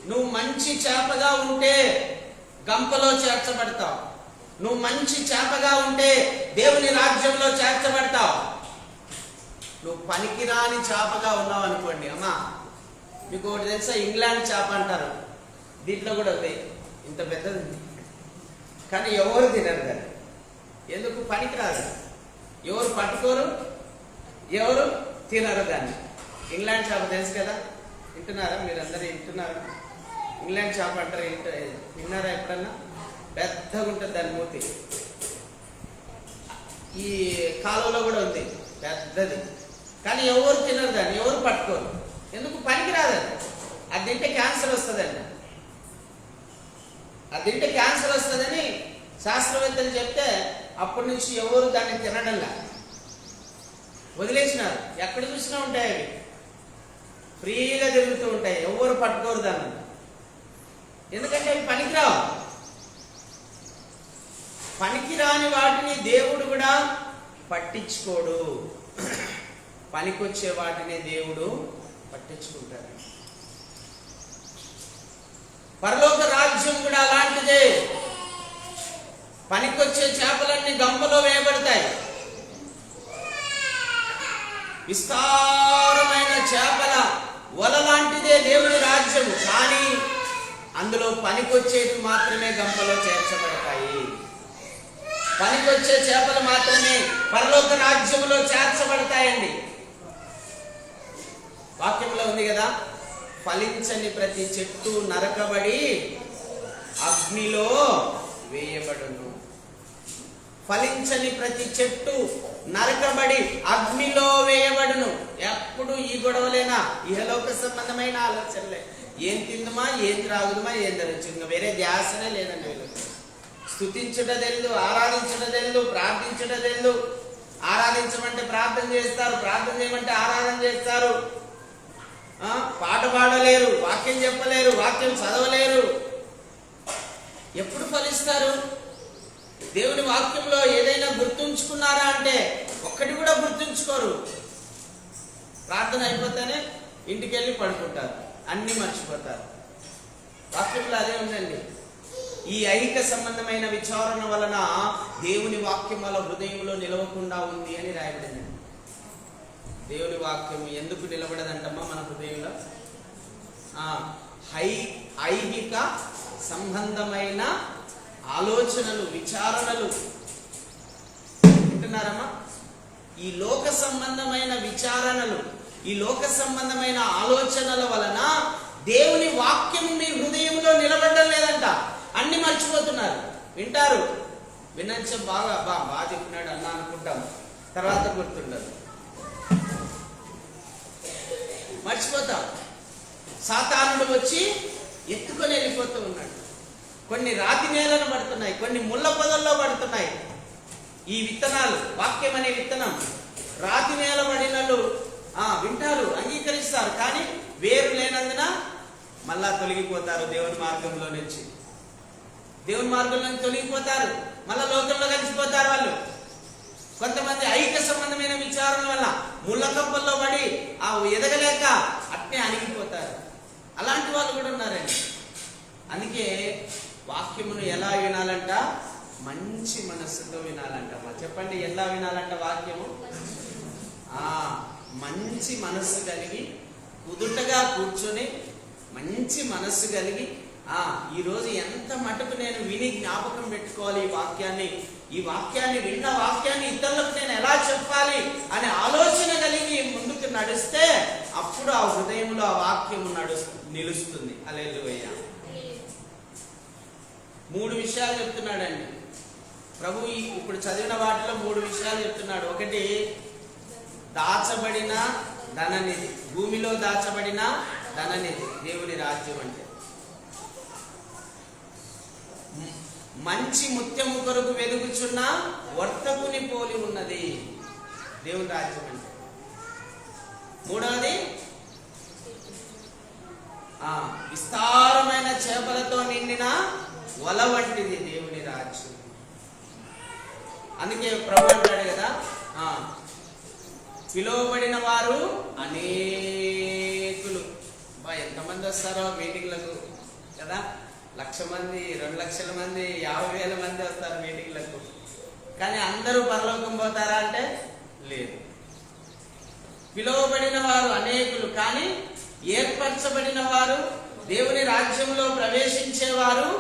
నువ్వు మంచి చేపగా ఉంటే గంపలో చేర్చబడతావు. నువ్వు మంచి చేపగా ఉంటే దేవుని రాజ్యంలో చేర్చబడతావు. నువ్వు పనికిరాని చేపగా ఉన్నావు అనుకోండి. అమ్మా, మీకు ఒకటి తెలుసా? ఇంగ్లాండ్ చేప అంటారు. దీంట్లో కూడా ఉంది, ఇంత పెద్దది, కానీ ఎవరు తినరు దాన్ని. ఎందుకు? పనికిరాదు. ఎవరు పట్టుకోరు, ఎవరు తినరు దాన్ని. ఇంగ్లాండ్ చేప తెలుసు కదా? వింటున్నారా? మీరందరూ వింటున్నారా? ఇంగ్లాండ్ చేప అంటారు. విన్నారా ఎప్పుడన్నా? పెద్దగా ఉంటుంది దాని మూతి. ఈ కాలువలో కూడా ఉంది, పెద్దది, కానీ ఎవరు తినరు దాన్ని, ఎవరు పట్టుకోరు. ఎందుకు? పనికిరాదండి. అది తింటే క్యాన్సర్ వస్తుందండి. అది తింటే క్యాన్సర్ వస్తుందని శాస్త్రవేత్తలు చెప్తే అప్పటి నుంచి ఎవరు దాన్ని తినడంలా వదిలేసినారు. ఎక్కడ చూసినా ఉంటాయి, అవి ఫ్రీగా తిరుగుతూ ఉంటాయి, ఎవరు పట్టుకోరు దాన్ని. ఎందుకంటే అవి పనికిరావు. పనికిరాని వాటిని దేవుడు కూడా పట్టించుకోడు. పనికొచ్చే వాటిని దేవుడు పట్టించుకుంటాడు. పరలోక రాజ్యం కూడా అలాంటిదే. పనికొచ్చే చేపలన్నీ గంపలో వేయబడతాయి. విస్తారమైన చేపల వల లాంటిదే దేవుని రాజ్యము. కానీ అందులో పనికొచ్చేవి మాత్రమే గంపలో చేర్చబడతాయి. పనికొచ్చే చేపలు మాత్రమే పరలోక రాజ్యంలో చేర్చబడతాయండి. వాక్యంలో ఉంది కదా, ఫలించని ప్రతి చెట్టు నరకబడి అగ్నిలో వేయబడును. ఫలించని ప్రతి చెట్టు నరకబడి అగ్నిలో వేయబడును. ఎప్పుడు ఈ గొడవలేనా? ఇహలోక సంబంధమైన ఆలోచనలే. ఏం తిందుమా, ఏం త్రాగుదుమా, ఏం ధరించు, ఇంకా వేరే ధ్యాసనే లేదండి వీళ్ళకి. స్తుతించుట తెలు, ఆరాధించుట తెలు, ప్రార్థించుట తెలు. ఆరాధించమంటే ప్రార్థన చేస్తారు, ప్రార్థన చేయమంటే ఆరాధన చేస్తారు. పాట పాడలేరు, వాక్యం చెప్పలేరు, వాక్యం చదవలేరు. ఎప్పుడు ఫలిస్తారు? దేవుని వాక్యంలో ఏదైనా గుర్తుంచుకున్నారా అంటే ఒక్కటి కూడా గుర్తుంచుకోరు. ప్రార్థన అయిపోతేనే ఇంటికి వెళ్ళి పడుకుంటారు, అన్ని మర్చిపోతారు. వాక్యంలో అదే ఉందండి. ఈ ఐహిక సంబంధమైన విచారణ వలన దేవుని వాక్యం వాళ్ళ హృదయంలో నిలవకుండా ఉంది అని రాయబడింది. దేవుని వాక్యం ఎందుకు నిలబడదంటమ్మా మన హృదయంలో? ఐహిక సంబంధమైన ఆలోచనలు, విచారణలు. వింటున్నారమ్మా? ఈ లోక సంబంధమైన విచారణలు, ఈ లోక సంబంధమైన ఆలోచనల వలన దేవుని వాక్యం మీ హృదయంలో నిలబడడం లేదంట. అన్ని మర్చిపోతున్నారు. వింటారు, వినంచ బాగా చెప్పినాడు అన్న అనుకుంటాం, తర్వాత గుర్తుండదు, మర్చిపోతాం. సాతానుడు వచ్చి ఎత్తుకొని వెళ్ళిపోతూ ఉన్నాడు. కొన్ని రాతి నేలను పడుతున్నాయి, కొన్ని ముళ్ళ పొదల్లో పడుతున్నాయి. ఈ విత్తనాలు, వాక్యం అనే విత్తనం రాతి నేల పడినలు వింటారు, అంగీకరిస్తారు, కానీ వేరు లేనందున మళ్ళా తొలగిపోతారు. దేవుని మార్గంలో నుంచి తొలగిపోతారు, మళ్ళా లోకంలో కలిసిపోతారు. వాళ్ళు కొంతమంది ఐక్య సంబంధమైన విచారణ వల్ల ముళ్ళ కంపల్లో పడి ఎదగలేక అట్నే అణిగిపోతారు. అలాంటి వాళ్ళు కూడా ఉన్నారండి. అందుకే వాక్యమును ఎలా వినాలంట? మంచి మనస్సుతో వినాలంట. చెప్పండి, ఎలా వినాలంట వాక్యము? మంచి మనస్సు కలిగి కుదుటగా కూర్చొని మంచి మనస్సు కలిగి ఈరోజు ఎంత మటుకు నేను విని జ్ఞాపకం పెట్టుకోవాలి ఈ వాక్యాన్ని విన్న వాక్యాన్ని ఇతరులకు నేను ఎలా చెప్పాలి అనే ఆలోచన కలిగి ముందుకు నడిస్తే అప్పుడు ఆ హృదయంలో ఆ వాక్యం నిలుస్తుంది. హల్లెలూయా. 3 విషయాలు చెప్తున్నాడండి ప్రభు. ఇప్పుడు చదివిన వాటిలో 3 విషయాలు చెప్తున్నాడు. ఒకటి, దాచబడిన ధననిధి, భూమిలో దాచబడిన ధననిధి దేవుని రాజ్యం అంటే. మంచి ముత్యము కొరకు వెలుగుచున్న వర్తకుని పోలి ఉన్నది దేవుని రాజ్యం అంటే. మూడవది, విస్తారమైన చేపలతో నిండిన వల వంటిది దేవుని రాజ్యం. అందుకే ప్రభు అంటాడు కదా, పిలువబడిన వారు అనేకులు. ఎంతమంది వస్తారో మీటింగ్లకు కదా, 1,00,000 మంది, 2,00,000 మంది, 50,000 మంది వస్తారు మీటింగ్లకు. కానీ అందరూ పరలోకం పోతారా అంటే లేదు. పిలువబడిన వారు అనేకులు, కానీ ఏర్పరచబడిన వారు, దేవుని రాజ్యంలో ప్రవేశించేవారు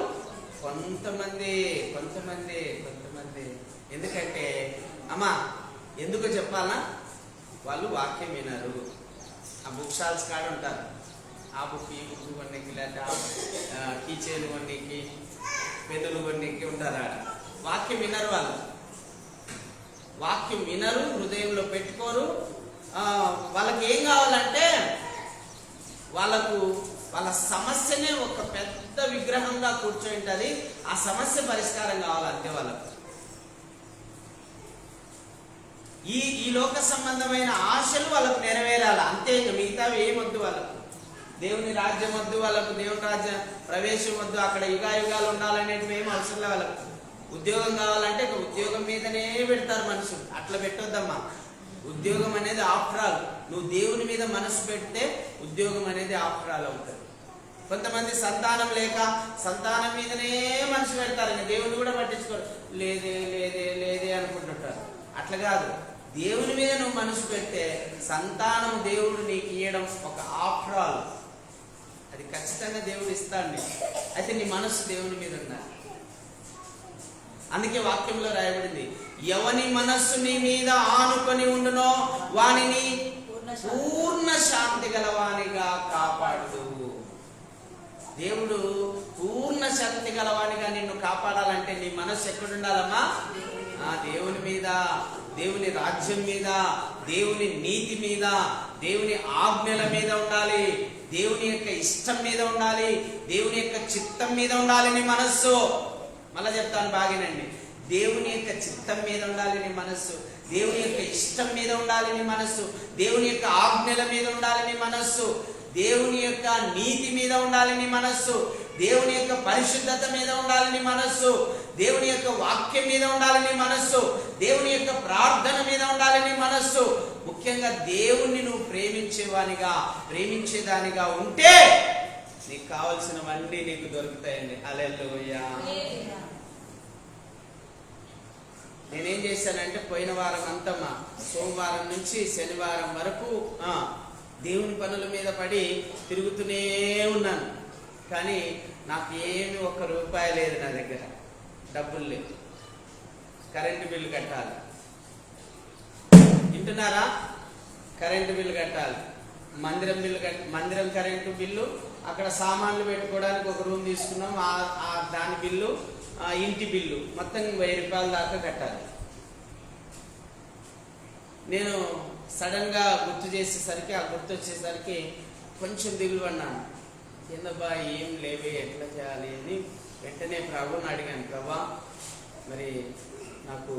కొంతమంది. ఎందుకంటే ఎందుకు చెప్పాలా, వాళ్ళు వాక్యం వినరు. ఆ బుక్ షాల్స్ కాడ ఉంటారు, ఆ బుక్ ఈ బుక్ కొన్నికి, లేదా కీచైన్ కొన్నికి, పెన్నులు కొన్నికి ఉంటారు ఆడ. వాక్యం వినరు వాళ్ళు. వాక్యం వినరు, హృదయంలో పెట్టుకోరు. వాళ్ళకి ఏం కావాలంటే వాళ్ళ సమస్యనే ఒక పెద్ద విగ్రహంగా కూర్చోంటది. ఆ సమస్య పరిష్కారం కావాలంటే వాళ్ళకు ఈ లోక సంబంధమైన ఆశలు వాళ్ళకు నెరవేరాలి అంతే. మిగతావి ఏమొద్దు వాళ్ళకు. దేవుని రాజ్యం వద్దు వాళ్ళకు, దేవుని రాజ్య ప్రవేశం వద్దు, అక్కడ యుగాలు ఉండాలనేటివి ఏం అవసరం లేదు వాళ్ళకు. ఉద్యోగం కావాలంటే ఉద్యోగం మీదనే పెడతారు మనుషులు. అట్లా పెట్టొద్దమ్మా. ఉద్యోగం అనేది ఆఫ్టర్ ఆల్. నువ్వు దేవుని మీద మనసు పెడితే ఉద్యోగం అనేది ఆఫ్టర్ ఆల్ అవుతుంది. కొంతమంది సంతానం లేక సంతానం మీదనే మనసు పెడతారు, దేవుని కూడా పట్టించుకోరు. లేదే అనుకుంటుంటారు. అట్లా కాదు. దేవుని మీద నువ్వు మనసు పెడితే సంతానం దేవుడు నీకు ఇవ్వడం ఒక ఆఫ్టర్ ఆల్. అది ఖచ్చితంగా దేవుడు ఇస్తాడు. అయితే నీ మనసు దేవుని మీద ఉండాలి. అందుకే వాక్యంలో రాయబడింది, ఎవని మనస్సు నీ మీద ఆనుకొని ఉండునో వానిని పూర్ణ శాంతి గలవానిగా కాపాడు. దేవుడు పూర్ణ శాంతి గలవానిగా నిన్ను కాపాడాలంటే నీ మనస్సు ఎక్కడుండాలమ్మా? దేవుని మీద, దేవుని రాజ్యం మీద, దేవుని నీతి మీద, దేవుని ఆజ్ఞల మీద ఉండాలి. దేవుని యొక్క ఇష్టం మీద ఉండాలి. దేవుని యొక్క చిత్తం మీద ఉండాలి నీ మనస్సు. మళ్ళా చెప్తాను బాగానండి. దేవుని యొక్క చిత్తం మీద ఉండాలి నీ మనస్సు. దేవుని యొక్క ఇష్టం మీద ఉండాలి నీ మనస్సు. దేవుని యొక్క ఆజ్ఞల మీద ఉండాలి నీ మనస్సు. దేవుని యొక్క నీతి మీద ఉండాలి నీ మనస్సు. దేవుని యొక్క పరిశుద్ధత మీద ఉండాలి నీ మనస్సు. దేవుని యొక్క వాక్యం మీద ఉండాలి నీ మనస్సు. దేవుని యొక్క ప్రార్థన మీద ఉండాలి నీ మనస్సు. ముఖ్యంగా దేవుణ్ణి నువ్వు ప్రేమించేదానిగా ఉంటే నీకు కావలసినవన్నీ నీకు దొరుకుతాయండి. హల్లెలూయా. నేనేం చేశానంటే పోయిన వారం అంతా సోమవారం నుంచి శనివారం వరకు దేవుని పనుల మీద పడి తిరుగుతూనే ఉన్నాను. కానీ నాకు ఏమి ₹1 లేదు నా దగ్గర. డబ్బులు లేవు. కరెంటు బిల్లు కట్టాలి. వింటున్నారా? కరెంటు బిల్లు కట్టాలి. మందిరం కరెంటు బిల్లు, అక్కడ సామాన్లు పెట్టుకోవడానికి ఒక రూమ్ తీసుకున్నాం, దాని బిల్లు, ఇంటి బిల్లు మొత్తం ₹1000 దాకా కట్టాలి. నేను సడన్ గా గుర్తు వచ్చేసరికి కొంచెం దిగులు పడినాను. ఏందబ్బా ఏం లేవే, ఎట్లా చేయాలి అని వెంటనే ప్రభుని అడిగాను. ప్రభా, మరి నాకు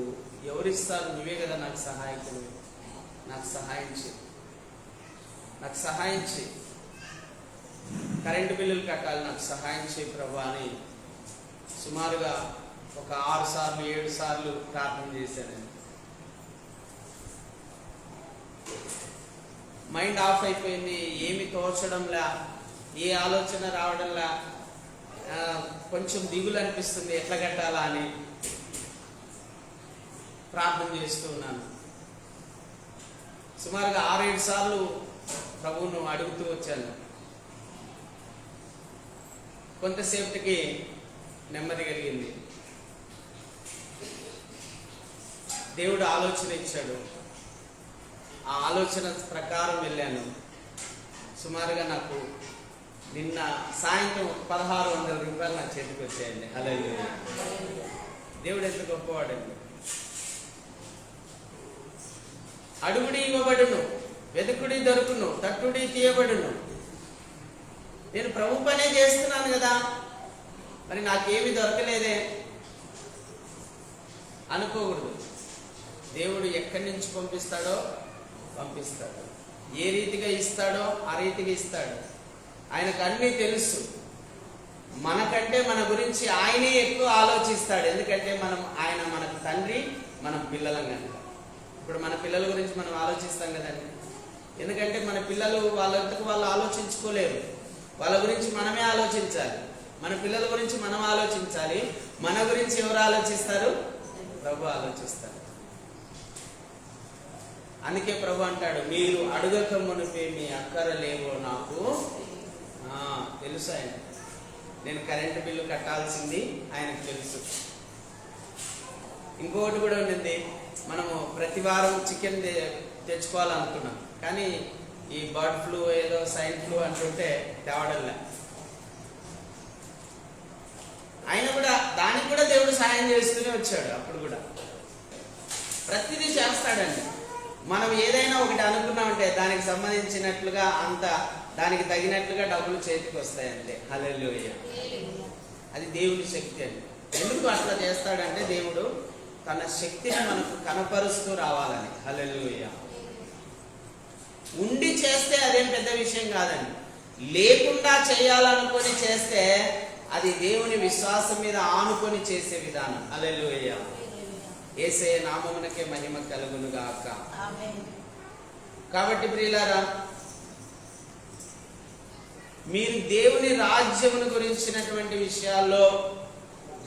ఎవరిస్తారు? నువ్వే కదా నాకు సహాయకుడు. నాకు సహాయం చేయి. కరెంటు బిల్లులు కట్టాలి, నాకు సహాయం చేయి ప్రభా అని సుమారుగా ఒక 6 సార్లు 7 సార్లు ప్రార్థన చేశాను. మైండ్ ఆఫ్ అయిపోయింది. ఏమి తోచడంలా, ఏ ఆలోచన రావడంలా, కొంచెం దిగులు అనిపిస్తుంది ఎట్లా కట్టాలా అని ప్రార్థన చేస్తూ ఉన్నాను. సుమారుగా 6-7 సార్లు ప్రభువును అడుగుతూ వచ్చాను. కొంతసేపటికి నెమ్మది కలిగింది. దేవుడు ఆలోచన ఇచ్చాడు. ఆ ఆలోచన ప్రకారం వెళ్ళాను. సుమారుగా నాకు నిన్న సాయంత్రం 1600 రూపాయలు నా చేతికి వచ్చాయండి. హల్లెలూయా. దేవుడు ఎంత గొప్పవాడండి. అడుగుడి ఇవ్వబడును, వెతుకుడి దొరుకును, తట్టుడి తీయబడును. నేను ప్రభు పనే చేస్తున్నాను కదా, మరి నాకేమి దొరకలేదే అనుకోకూడదు. దేవుడు ఎక్కడి నుంచి పంపిస్తాడో పంపిస్తాడు. ఏ రీతిగా ఇస్తాడో ఆ రీతిగా ఇస్తాడు. ఆయనకు అన్నీ తెలుసు. మనకంటే మన గురించి ఆయనే ఎక్కువ ఆలోచిస్తాడు. ఎందుకంటే ఆయన మనకు తండ్రి, మనం పిల్లలం కనుక. ఇప్పుడు మన పిల్లల గురించి మనం ఆలోచిస్తాం కదండి. ఎందుకంటే మన పిల్లలు వాళ్ళంతకు వాళ్ళు ఆలోచించుకోలేరు. వాళ్ళ గురించి మనమే ఆలోచించాలి. మన పిల్లల గురించి మనం ఆలోచించాలి. మన గురించి ఎవరు ఆలోచిస్తారు? ప్రభు ఆలోచిస్తారు. అందుకే ప్రభు అంటాడు, మీరు అడుగక మునిపే మీ అక్కరలేవో నాకు తెలుసు. ఆయన నేను కరెంటు బిల్లు కట్టాల్సింది ఆయనకు తెలుసు. ఇంకొకటి కూడా ఉండింది, మనము ప్రతి వారం చికెన్ తెచ్చుకోవాలనుకున్నాం. కానీ ఈ బర్డ్ ఫ్లూ ఏదో సైన్ ఫ్లూ అంటుంటే తేవడంలే. ఆయన కూడా దానికి కూడా దేవుడు సాయం చేస్తూనే వచ్చాడు. అప్పుడు కూడా ప్రతిదీ చేస్తాడండి. మనం ఏదైనా ఒకటి అనుకున్నామంటే దానికి సంబంధించినట్లుగా దానికి తగినట్లుగా డబ్బులు చేతికి వస్తాయంటే. హల్లెలూయా. అది దేవుని శక్తి అండి. ఎందుకు అట్లా చేస్తాడంటే దేవుడు తన శక్తిని మనకు కనపరుస్తూ రావాలని. హల్లెలూయా. ఉండి చేస్తే అదేం పెద్ద విషయం కాదండి. లేకుండా చేయాలనుకొని చేస్తే అది దేవుని విశ్వాసం మీద ఆనుకొని చేసే విధానం. హల్లెలూయా. యేసయ్య నామమునకే మహిమ కలుగును గాక. కాబట్టి ప్రియులారా, మీరు దేవుని రాజ్యమును గురించినటువంటి విషయాల్లో,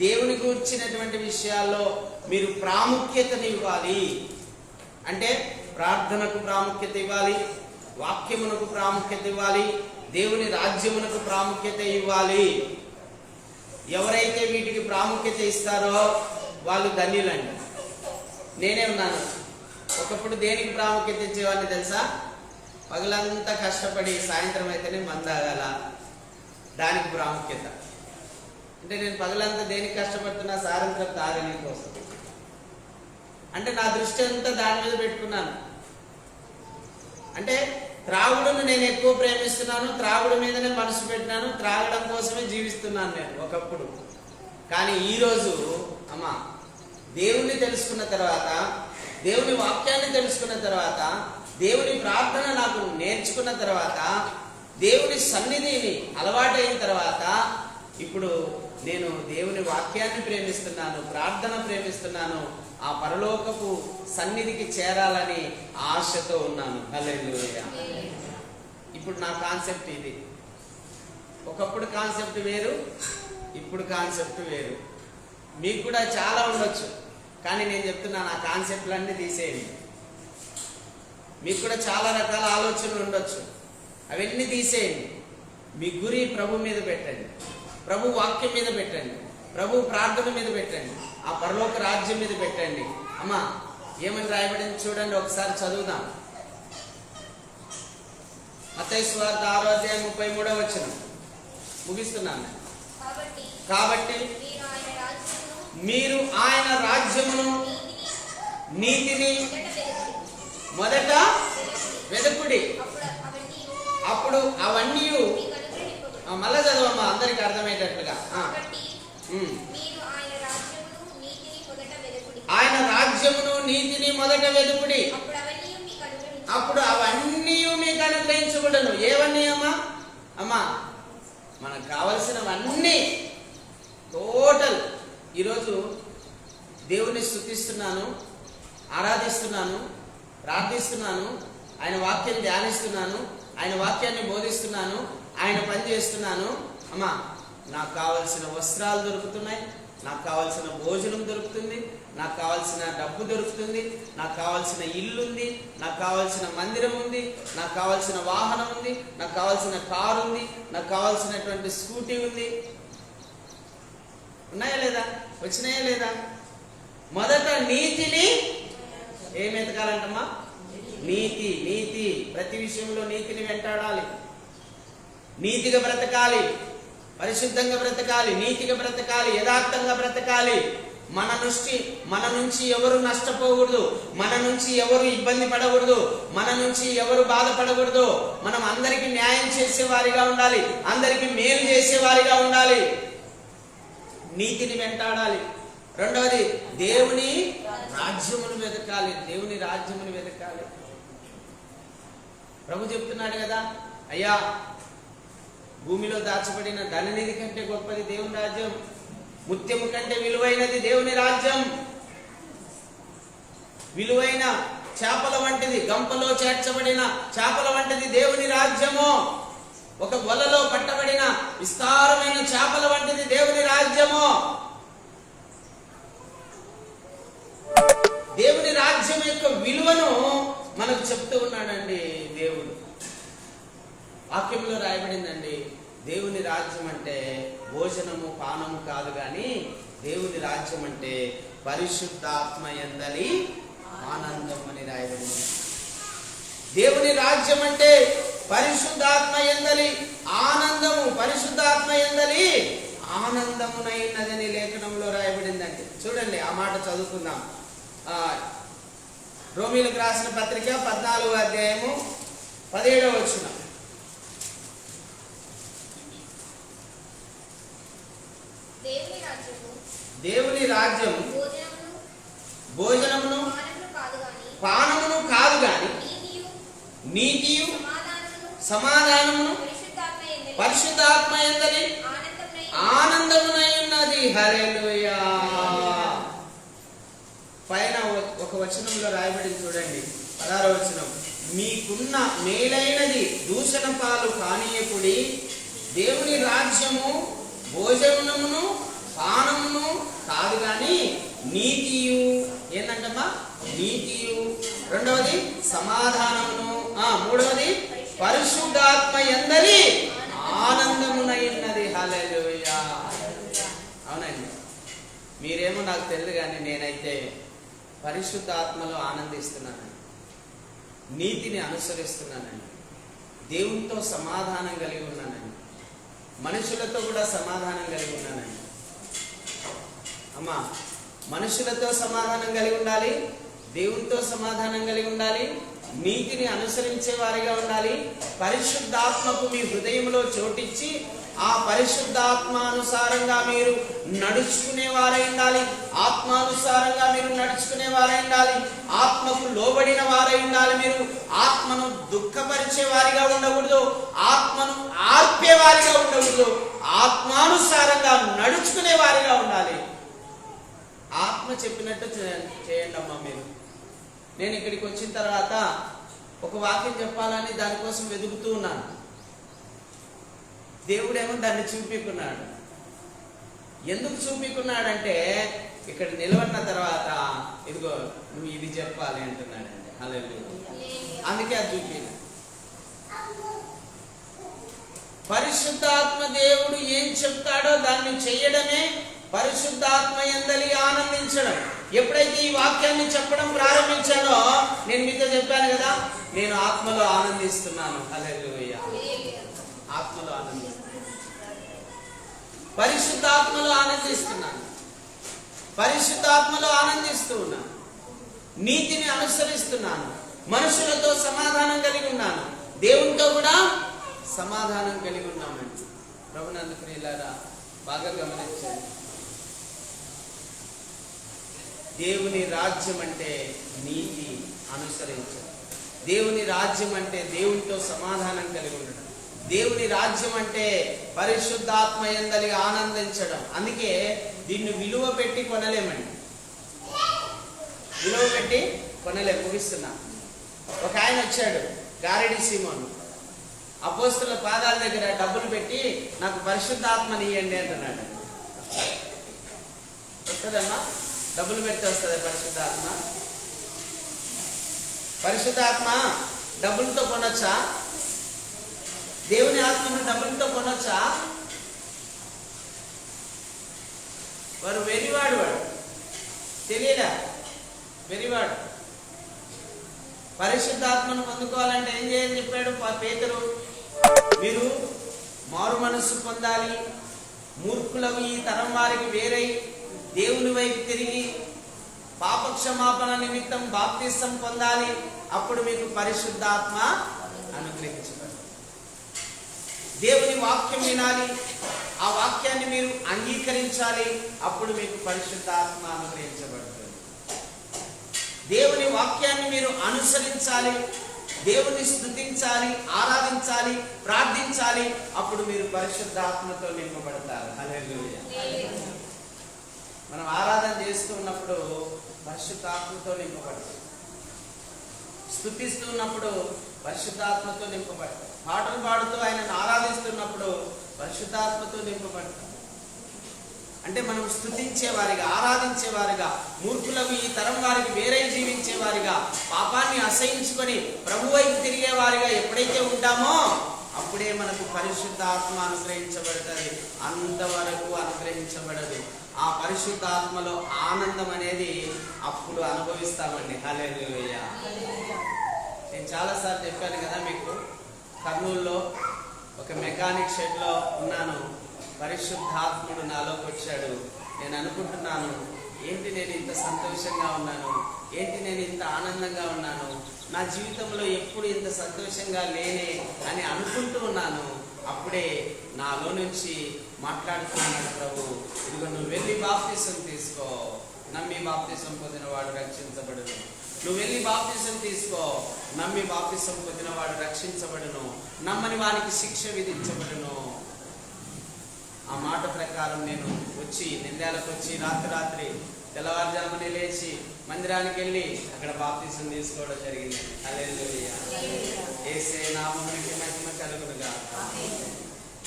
దేవుని గురించినటువంటి విషయాల్లో మీరు ప్రాముఖ్యతని ఇవ్వాలి. అంటే ప్రార్థనకు ప్రాముఖ్యత ఇవ్వాలి, వాక్యమునకు ప్రాముఖ్యత ఇవ్వాలి, దేవుని రాజ్యమునకు ప్రాముఖ్యత ఇవ్వాలి. ఎవరైతే వీటికి ప్రాముఖ్యత ఇస్తారో వాళ్ళు ధన్యులండి. నేనే ఉన్నాను. ఒకప్పుడు దేనికి ప్రాముఖ్యత ఇచ్చేవాడిని తెలుసా? పగలంతా కష్టపడి సాయంత్రం అయితేనే మందాగాల, దానికి ప్రాముఖ్యత. అంటే నేను పగలంతా దేనికి కష్టపడుతున్నా? సాయంత్రం తాగని కోసం. అంటే నా దృష్టి అంతా దాని మీద పెట్టుకున్నాను. అంటే త్రాగుడును నేను ఎక్కువ ప్రేమిస్తున్నాను, త్రాగుడు మీదనే మనసు పెట్టినాను, త్రాగడం కోసమే జీవిస్తున్నాను నేను ఒకప్పుడు. కానీ ఈరోజు దేవుణ్ణి తెలుసుకున్న తర్వాత, దేవుని వాక్యాన్ని తెలుసుకున్న తర్వాత, దేవుని ప్రార్థన నాకు నేర్చుకున్న తర్వాత, దేవుని సన్నిధిని అలవాటైన తర్వాత, ఇప్పుడు నేను దేవుని వాక్యాన్ని ప్రేమిస్తున్నాను, ప్రార్థన ప్రేమిస్తున్నాను, ఆ పరలోకపు సన్నిధికి చేరాలని ఆశతో ఉన్నాను. హల్లెలూయా. ఇప్పుడు నా కాన్సెప్ట్ ఇది. ఒకప్పుడు కాన్సెప్ట్ వేరు, ఇప్పుడు కాన్సెప్ట్ వేరు. మీకు కూడా చాలా ఉండొచ్చు, కానీ నేను చెప్తున్నాను ఆ కాన్సెప్ట్లన్నీ తీసేయండి. మీకు కూడా చాలా రకాల ఆలోచనలు ఉండొచ్చు, అవన్నీ తీసేయండి. మీ గురి ప్రభు మీద పెట్టండి, ప్రభు వాక్యం మీద పెట్టండి, ప్రభు ప్రార్థన మీద పెట్టండి, ఆ పరలోక రాజ్యం మీద పెట్టండి. అమ్మా ఏమని రాయబడింది చూడండి, ఒకసారి చదువుదాం. మత్తయి సువార్త 6:33 ముగిస్తున్నాను. కాబట్టి మీరు ఆయన రాజ్యమును నీతిని మొదట వెదకుడి, అప్పుడు అవన్నీ మళ్ళా చదవమ్మా అందరికి అర్థమయ్యేటట్లుగా. ఆయన రాజ్యమును నీతిని మొదట వెదుకుడి, అప్పుడు అవన్నీ మీకు అనుగ్రహించబడును. ఏవన్నీ అమ్మా మనకు కావలసినవన్నీ టోటల్. ఈరోజు దేవుని స్తుతిస్తున్నాను, ఆరాధిస్తున్నాను, ప్రార్థిస్తున్నాను, ఆయన వాక్యాన్ని ధ్యానిస్తున్నాను, ఆయన వాక్యాన్ని బోధిస్తున్నాను, ఆయన పని చేస్తున్నాను. అమ్మా నాకు కావలసిన వస్త్రాలు దొరుకుతున్నాయి, నాకు కావలసిన భోజనం దొరుకుతుంది, నాకు కావాల్సిన డబ్బు దొరుకుతుంది, నాకు కావాల్సిన ఇల్లు ఉంది, నాకు కావాల్సిన మందిరం ఉంది, నాకు కావాల్సిన వాహనం ఉంది, నాకు కావాల్సిన కారు ఉంది, నాకు కావాల్సినటువంటి స్కూటీ ఉంది. ఉన్నాయా లేదా? వచ్చినాయా లేదా? మొదట నీతిని ఏమి ఎతకాలంటమ్మా? నీతి. నీతి, ప్రతి విషయంలో నీతిని వెంటాడాలి. నీతిగా బ్రతకాలి, పరిశుద్ధంగా బ్రతకాలి, నీతిగా బ్రతకాలి, యథార్థంగా బ్రతకాలి. మన నుంచి ఎవరు నష్టపోకూడదు, మన నుంచి ఎవరు ఇబ్బంది పడకూడదు, మన నుంచి ఎవరు బాధపడకూడదు. మనం అందరికి న్యాయం చేసేవారిగా ఉండాలి, అందరికి మేలు చేసేవారిగా ఉండాలి, నీతిని వెంటాడాలి. రెండవది దేవుని రాజ్యమును వెతకాలి. దేవుని రాజ్యమును వెతకాలి. ప్రభు చెప్తున్నాడు కదా, అయ్యా భూమిలో దాచబడిన ధననిధి కంటే గొప్పది దేవుని రాజ్యం, ముత్యము కంటే విలువైనది దేవుని రాజ్యం. విలువైన చేపల వంటిది, గంపలో చేర్చబడిన చేపల వంటిది దేవుని రాజ్యము. ఒక వలలో పట్టబడిన విస్తారమైన చేపల వంటిది దేవుని రాజ్యము. దేవుని రాజ్యం యొక్క విలువను మనకు చెప్తూ ఉన్నాడండి దేవుడు. వాక్యంలో రాయబడిందండి, దేవుని రాజ్యం అంటే భోజనము పానము కాదు కానీ దేవుని రాజ్యం అంటే పరిశుద్ధాత్మ యందలి ఆనందం అని రాయబడింది. దేవుని రాజ్యం అంటే పరిశుద్ధాత్మ యందలి ఆనందము, పరిశుద్ధాత్మ యందలి ఆనందమునైనదని లేఖనంలో రాయబడిందండి. చూడండి, ఆ మాట చదువుకుందాం. రోమీలకు రాసిన పత్రిక 14వ అధ్యాయము 17వ వచనం. దేవుని రాజ్యం భోజనమును పానమును కాదు గాని నీతియు సమాధానమును పరిశుద్ధాత్మ యందలి ఆనందమునై ఉన్నది. హల్లెలూయా. పైన ఒక వచనంలో రాయబడింది చూడండి, 16వ వచనం. మీకున్న మేలైనది దూషణ పాలు కానీయకుడి, దేవుని రాజ్యము భోజనమును పానమును కాదు గాని నీతియు, ఏంటంటమ్మా? నీతియు. రెండవది సమాధానమును, మూడవది పరిశుద్ధాత్మ యందలి ఆనందమునైనది. హల్లెలూయా. అవునండి, మీరేమో నాకు తెలియదు కానీ నేనైతే పరిశుద్ధాత్మలో ఆనందిస్తున్నానండి, నీతిని అనుసరిస్తున్నానండి, దేవునితో సమాధానం కలిగి ఉన్నానండి, మనుషులతో కూడా సమాధానం కలిగి ఉన్నానండి. అమ్మా, మనుషులతో సమాధానం కలిగి ఉండాలి, దేవునితో సమాధానం కలిగి ఉండాలి, నీతిని అనుసరించే వారిగా ఉండాలి. పరిశుద్ధాత్మకు మీ హృదయంలో చోటిచ్చి ఆ పరిశుద్ధాత్మానుసారంగా మీరు నడుచుకునే వారై ఉండాలి. ఆత్మానుసారంగా మీరు నడుచుకునే వారై ఉండాలి. ఆత్మకు లోబడిన వారై ఉండాలి. మీరు ఆత్మను దుఃఖపరిచే వారిగా ఉండకూడదు, ఆత్మను ఆర్పే వారిగా ఉండకూడదు, ఆత్మానుసారంగా నడుచుకునే వారిగా ఉండాలి. ఆత్మ చెప్పినట్టు చేయండి అమ్మా. నేను ఇక్కడికి వచ్చిన తర్వాత ఒక వాక్యం చెప్పాలని దానికోసం వెతుకుతూ ఉన్నాను. దేవుడేమో దాన్ని చూపికున్నాడు. ఎందుకు చూపికున్నాడంటే ఇక్కడ నిలబడిన తర్వాత ఇదిగో నువ్వు ఇది చెప్పాలి అంటున్నాడండి. హల్లెలూయా. అందుకే అది చూపించాడు. పరిశుద్ధాత్మ దేవుడు ఏం చెప్తాడో దాన్ని చెయ్యడమే పరిశుద్ధాత్మ యందలి ఆనందించడం. ఎప్పుడైతే ఈ వాక్యాన్ని చెప్పడం ప్రారంభించానో నేను మీతో చెప్పాను కదా, నేను ఆత్మలో ఆనందిస్తున్నాను. హల్లెలూయా. ఆత్మలో ఆనందిస్తున్నాను, పరిశుద్ధాత్మలో ఆనందిస్తున్నాను, పరిశుద్ధాత్మలో ఆనందిస్తూ ఉన్నాను, నీతిని అనుసరిస్తున్నాను, మనుషులతో సమాధానం కలిగి ఉన్నాను, దేవునితో కూడా సమాధానం కలిగి ఉన్నామండి. ప్రభునందుకు ఇలాగా బాగా గమనించండి. దేవుని రాజ్యం అంటే నీతి అనుసరించడం, దేవుని రాజ్యం అంటే దేవునితో సమాధానం కలిగి ఉండడం, దేవుని రాజ్యం అంటే పరిశుద్ధాత్మ యందలి ఆనందించడం. అందుకే దీన్ని విలువ పెట్టి కొనలేమండి, విలువ పెట్టి కొనలేము. ముగిస్తున్నా. ఒక ఆయన వచ్చాడు, గారెడి సీమోను, అపోస్తుల పాదాల దగ్గర డబ్బులు పెట్టి నాకు పరిశుద్ధాత్మని ఇయ్యండి అంటున్నాడు. వస్తుందమ్మా? డబ్బులు పెడితే వస్తుంది పరిశుద్ధాత్మ? పరిశుద్ధాత్మ డబ్బులతో కొనొచ్చా? దేవుని ఆత్మను డబ్బులతో కొనొచ్చా? వాడు వెరివాడు, వాడు తెలియదా? వెరివాడు. పరిశుద్ధాత్మను పొందుకోవాలంటే ఏం చేయాలని చెప్పాడు పేతురు? మీరు మారు మనస్సు పొందాలి, మూర్ఖులకు ఈ తరం వారికి వేరై దేవుని వైపు తిరిగి పాపక్షమాపణ నిమిత్తం బాప్తిసం పొందాలి. అప్పుడు మీకు పరిశుద్ధాత్మ అనుగ్రహించబడు. దేవుని వాక్యం వినాలి, ఆ వాక్యాన్ని మీరు అంగీకరించాలి. అప్పుడు మీకు పరిశుద్ధాత్మ అనుగ్రహించబడుతుంది. దేవుని వాక్యాన్ని మీరు అనుసరించాలి, దేవుని స్తుతించాలి, ఆరాధించాలి, ప్రార్థించాలి. అప్పుడు మీరు పరిశుద్ధాత్మతో నింపబడతారు. హల్లెలూయా. మనం ఆరాధన చేస్తున్నప్పుడు పరిశుద్ధాత్మతో నింపబడతాం. స్తుతిస్తున్నప్పుడు పరిశుద్ధాత్మతో నింపబడతాం. పాటలు పాడుతూ ఆయనను ఆరాధిస్తున్నప్పుడు పరిశుద్ధాత్మతో నింపబడతాం. అంటే మనం స్తుతించేవారిగా, ఆరాధించేవారిగా, మూర్ఖులకు ఈ తరం వారికి వేరే జీవించేవారిగా, పాపాన్ని అసహించుకొని ప్రభు వైపు తిరిగేవారిగా ఎప్పుడైతే ఉంటామో అప్పుడే మనకు పరిశుద్ధాత్మ అనుగ్రహించబడుతుంది. అంతవరకు అనుగ్రహించబడదు. ఆ పరిశుద్ధాత్మలో ఆనందం అనేది అప్పుడు అనుభవిస్తామండి. హల్లెలూయా. నేను చాలాసార్లు చెప్పాను కదా మీకు, కర్నూలులో ఒక మెకానిక్ షెడ్లో ఉన్నాను. పరిశుద్ధాత్ముడు నాలోకి వచ్చాడు. నేను అనుకుంటున్నాను, ఏంటి నేను ఇంత సంతోషంగా ఉన్నాను, ఏంటి నేను ఇంత ఆనందంగా ఉన్నాను, నా జీవితంలో ఎప్పుడు ఇంత సంతోషంగా లేనే అని అనుకుంటూ ఉన్నాను. అప్పుడే నాలో నుంచి మాట్లాడుతున్నాడు ప్రభు, ఇదిగో నువ్వు వెళ్ళి బాప్తిసం తీసుకో, నమ్మి బాప్తిసం పొందిన వాడు రక్షించబడును. నువ్వు వెళ్ళి బాప్తిసం తీసుకో, నమ్మి బాప్తిసం పొందిన వాడు రక్షించబడును, నమ్మని వానికి శిక్ష విధించబడును. ఆ మాట ప్రకారం నేను వచ్చి నింద్యాలకు వచ్చి రాత్రి తెల్లవారుజామునే లేచి మందిరానికి వెళ్ళి అక్కడ బాప్తిసం తీసుకోవడం జరిగింది. హల్లెలూయా. యేసే నామమునికి మహిమ కలుగునుగా.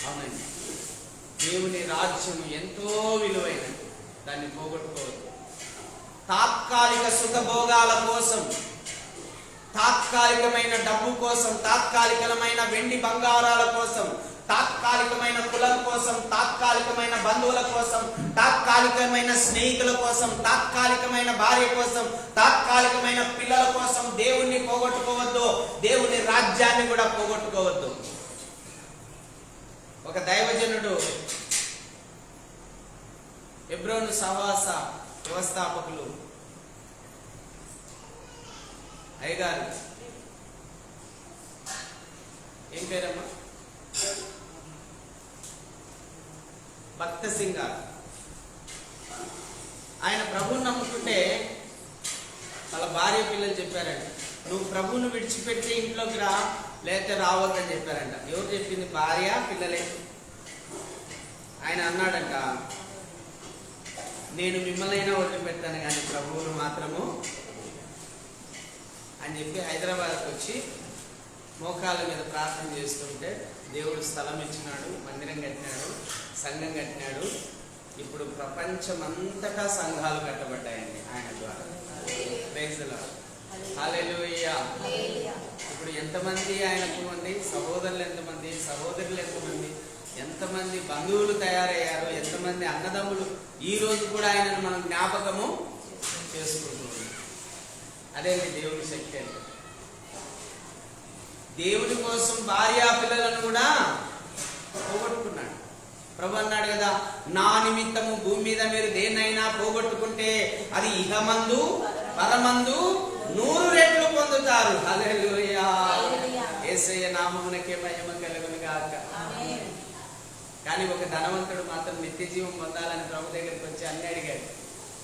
అవునండి, దేవుని రాజ్యం ఎంతో విలువైనది, దాన్ని పోగొట్టుకోవద్దు. తాత్కాలిక సుఖభోగాల కోసం, తాత్కాలికమైన డబ్బు కోసం, తాత్కాలికమైన వెండి బంగారాల కోసం, తాత్కాలికమైన కులం కోసం, తాత్కాలికమైన బంధువుల కోసం, తాత్కాలికమైన స్నేహితుల కోసం, తాత్కాలికమైన భార్య కోసం, తాత్కాలికమైన పిల్లల కోసం దేవుణ్ణి పోగొట్టుకోవద్దు. దేవుని రాజ్యాన్ని కూడా పోగొట్టుకోవద్దు. ఒక దైవజనుడు, హెబ్రోను సహవాస వ్యవస్థాపకులు అయ్యగారు, ఏం పేరమ్మా? భక్త సింగ్ గారు. ఆయన ప్రభువుని నమ్ముకుంటే వాళ్ళ భార్య పిల్లలు చెప్పారంట, నువ్వు ప్రభువును విడిచిపెట్టి ఇంట్లోకి రా, లేకపోతే రావద్దని చెప్పారంట. ఎవరు చెప్పింది? భార్య పిల్లలే. ఆయన అన్నాడంట, నేను మిమ్మల్నైనా వదిలిపెట్టాను కానీ ప్రభువును మాత్రము అని చెప్పి హైదరాబాద్కి వచ్చి మోకాళ్ళ మీద ప్రార్థన చేస్తుంటే దేవుడు స్థలం ఇచ్చినాడు, మందిరం కట్టినాడు, సంఘం కట్టినాడు. ఇప్పుడు ప్రపంచమంతటా సంఘాలు కట్టబడ్డాయండి ఆయన ద్వారా. Praise the Lord. హల్లెలూయా. ఇప్పుడు ఎంతమంది ఆయనకు మంది సహోదరులు, ఎంతమంది సహోదరులు, ఎంతమంది బంధువులు తయారయ్యారు, ఎంతమంది అన్నదమ్ములు. ఈ రోజు కూడా ఆయనను మనం జ్ఞాపకము చేసుకుంటున్నాం. అదేంటి దేవుని శక్తి అంటే. దేవుని కోసం భార్యా పిల్లలను కూడా పోగొట్టుకున్నాడు. ప్రభు అన్నాడు కదా, నా నిమిత్తము భూమి మీద మీరు దేన్నైనా పోగొట్టుకుంటే అది ఇహమందు పరమందు 100 రెట్లు పొందుతారు. హల్లెలూయా. యేసయ్య నామమునకే మహిమ కలుగును గాక. కానీ ఒక ధనవంతుడు మాత్రం నిత్య జీవం పొందాలని ప్రభు దగ్గరికి వచ్చి అన్ని అడిగాడు.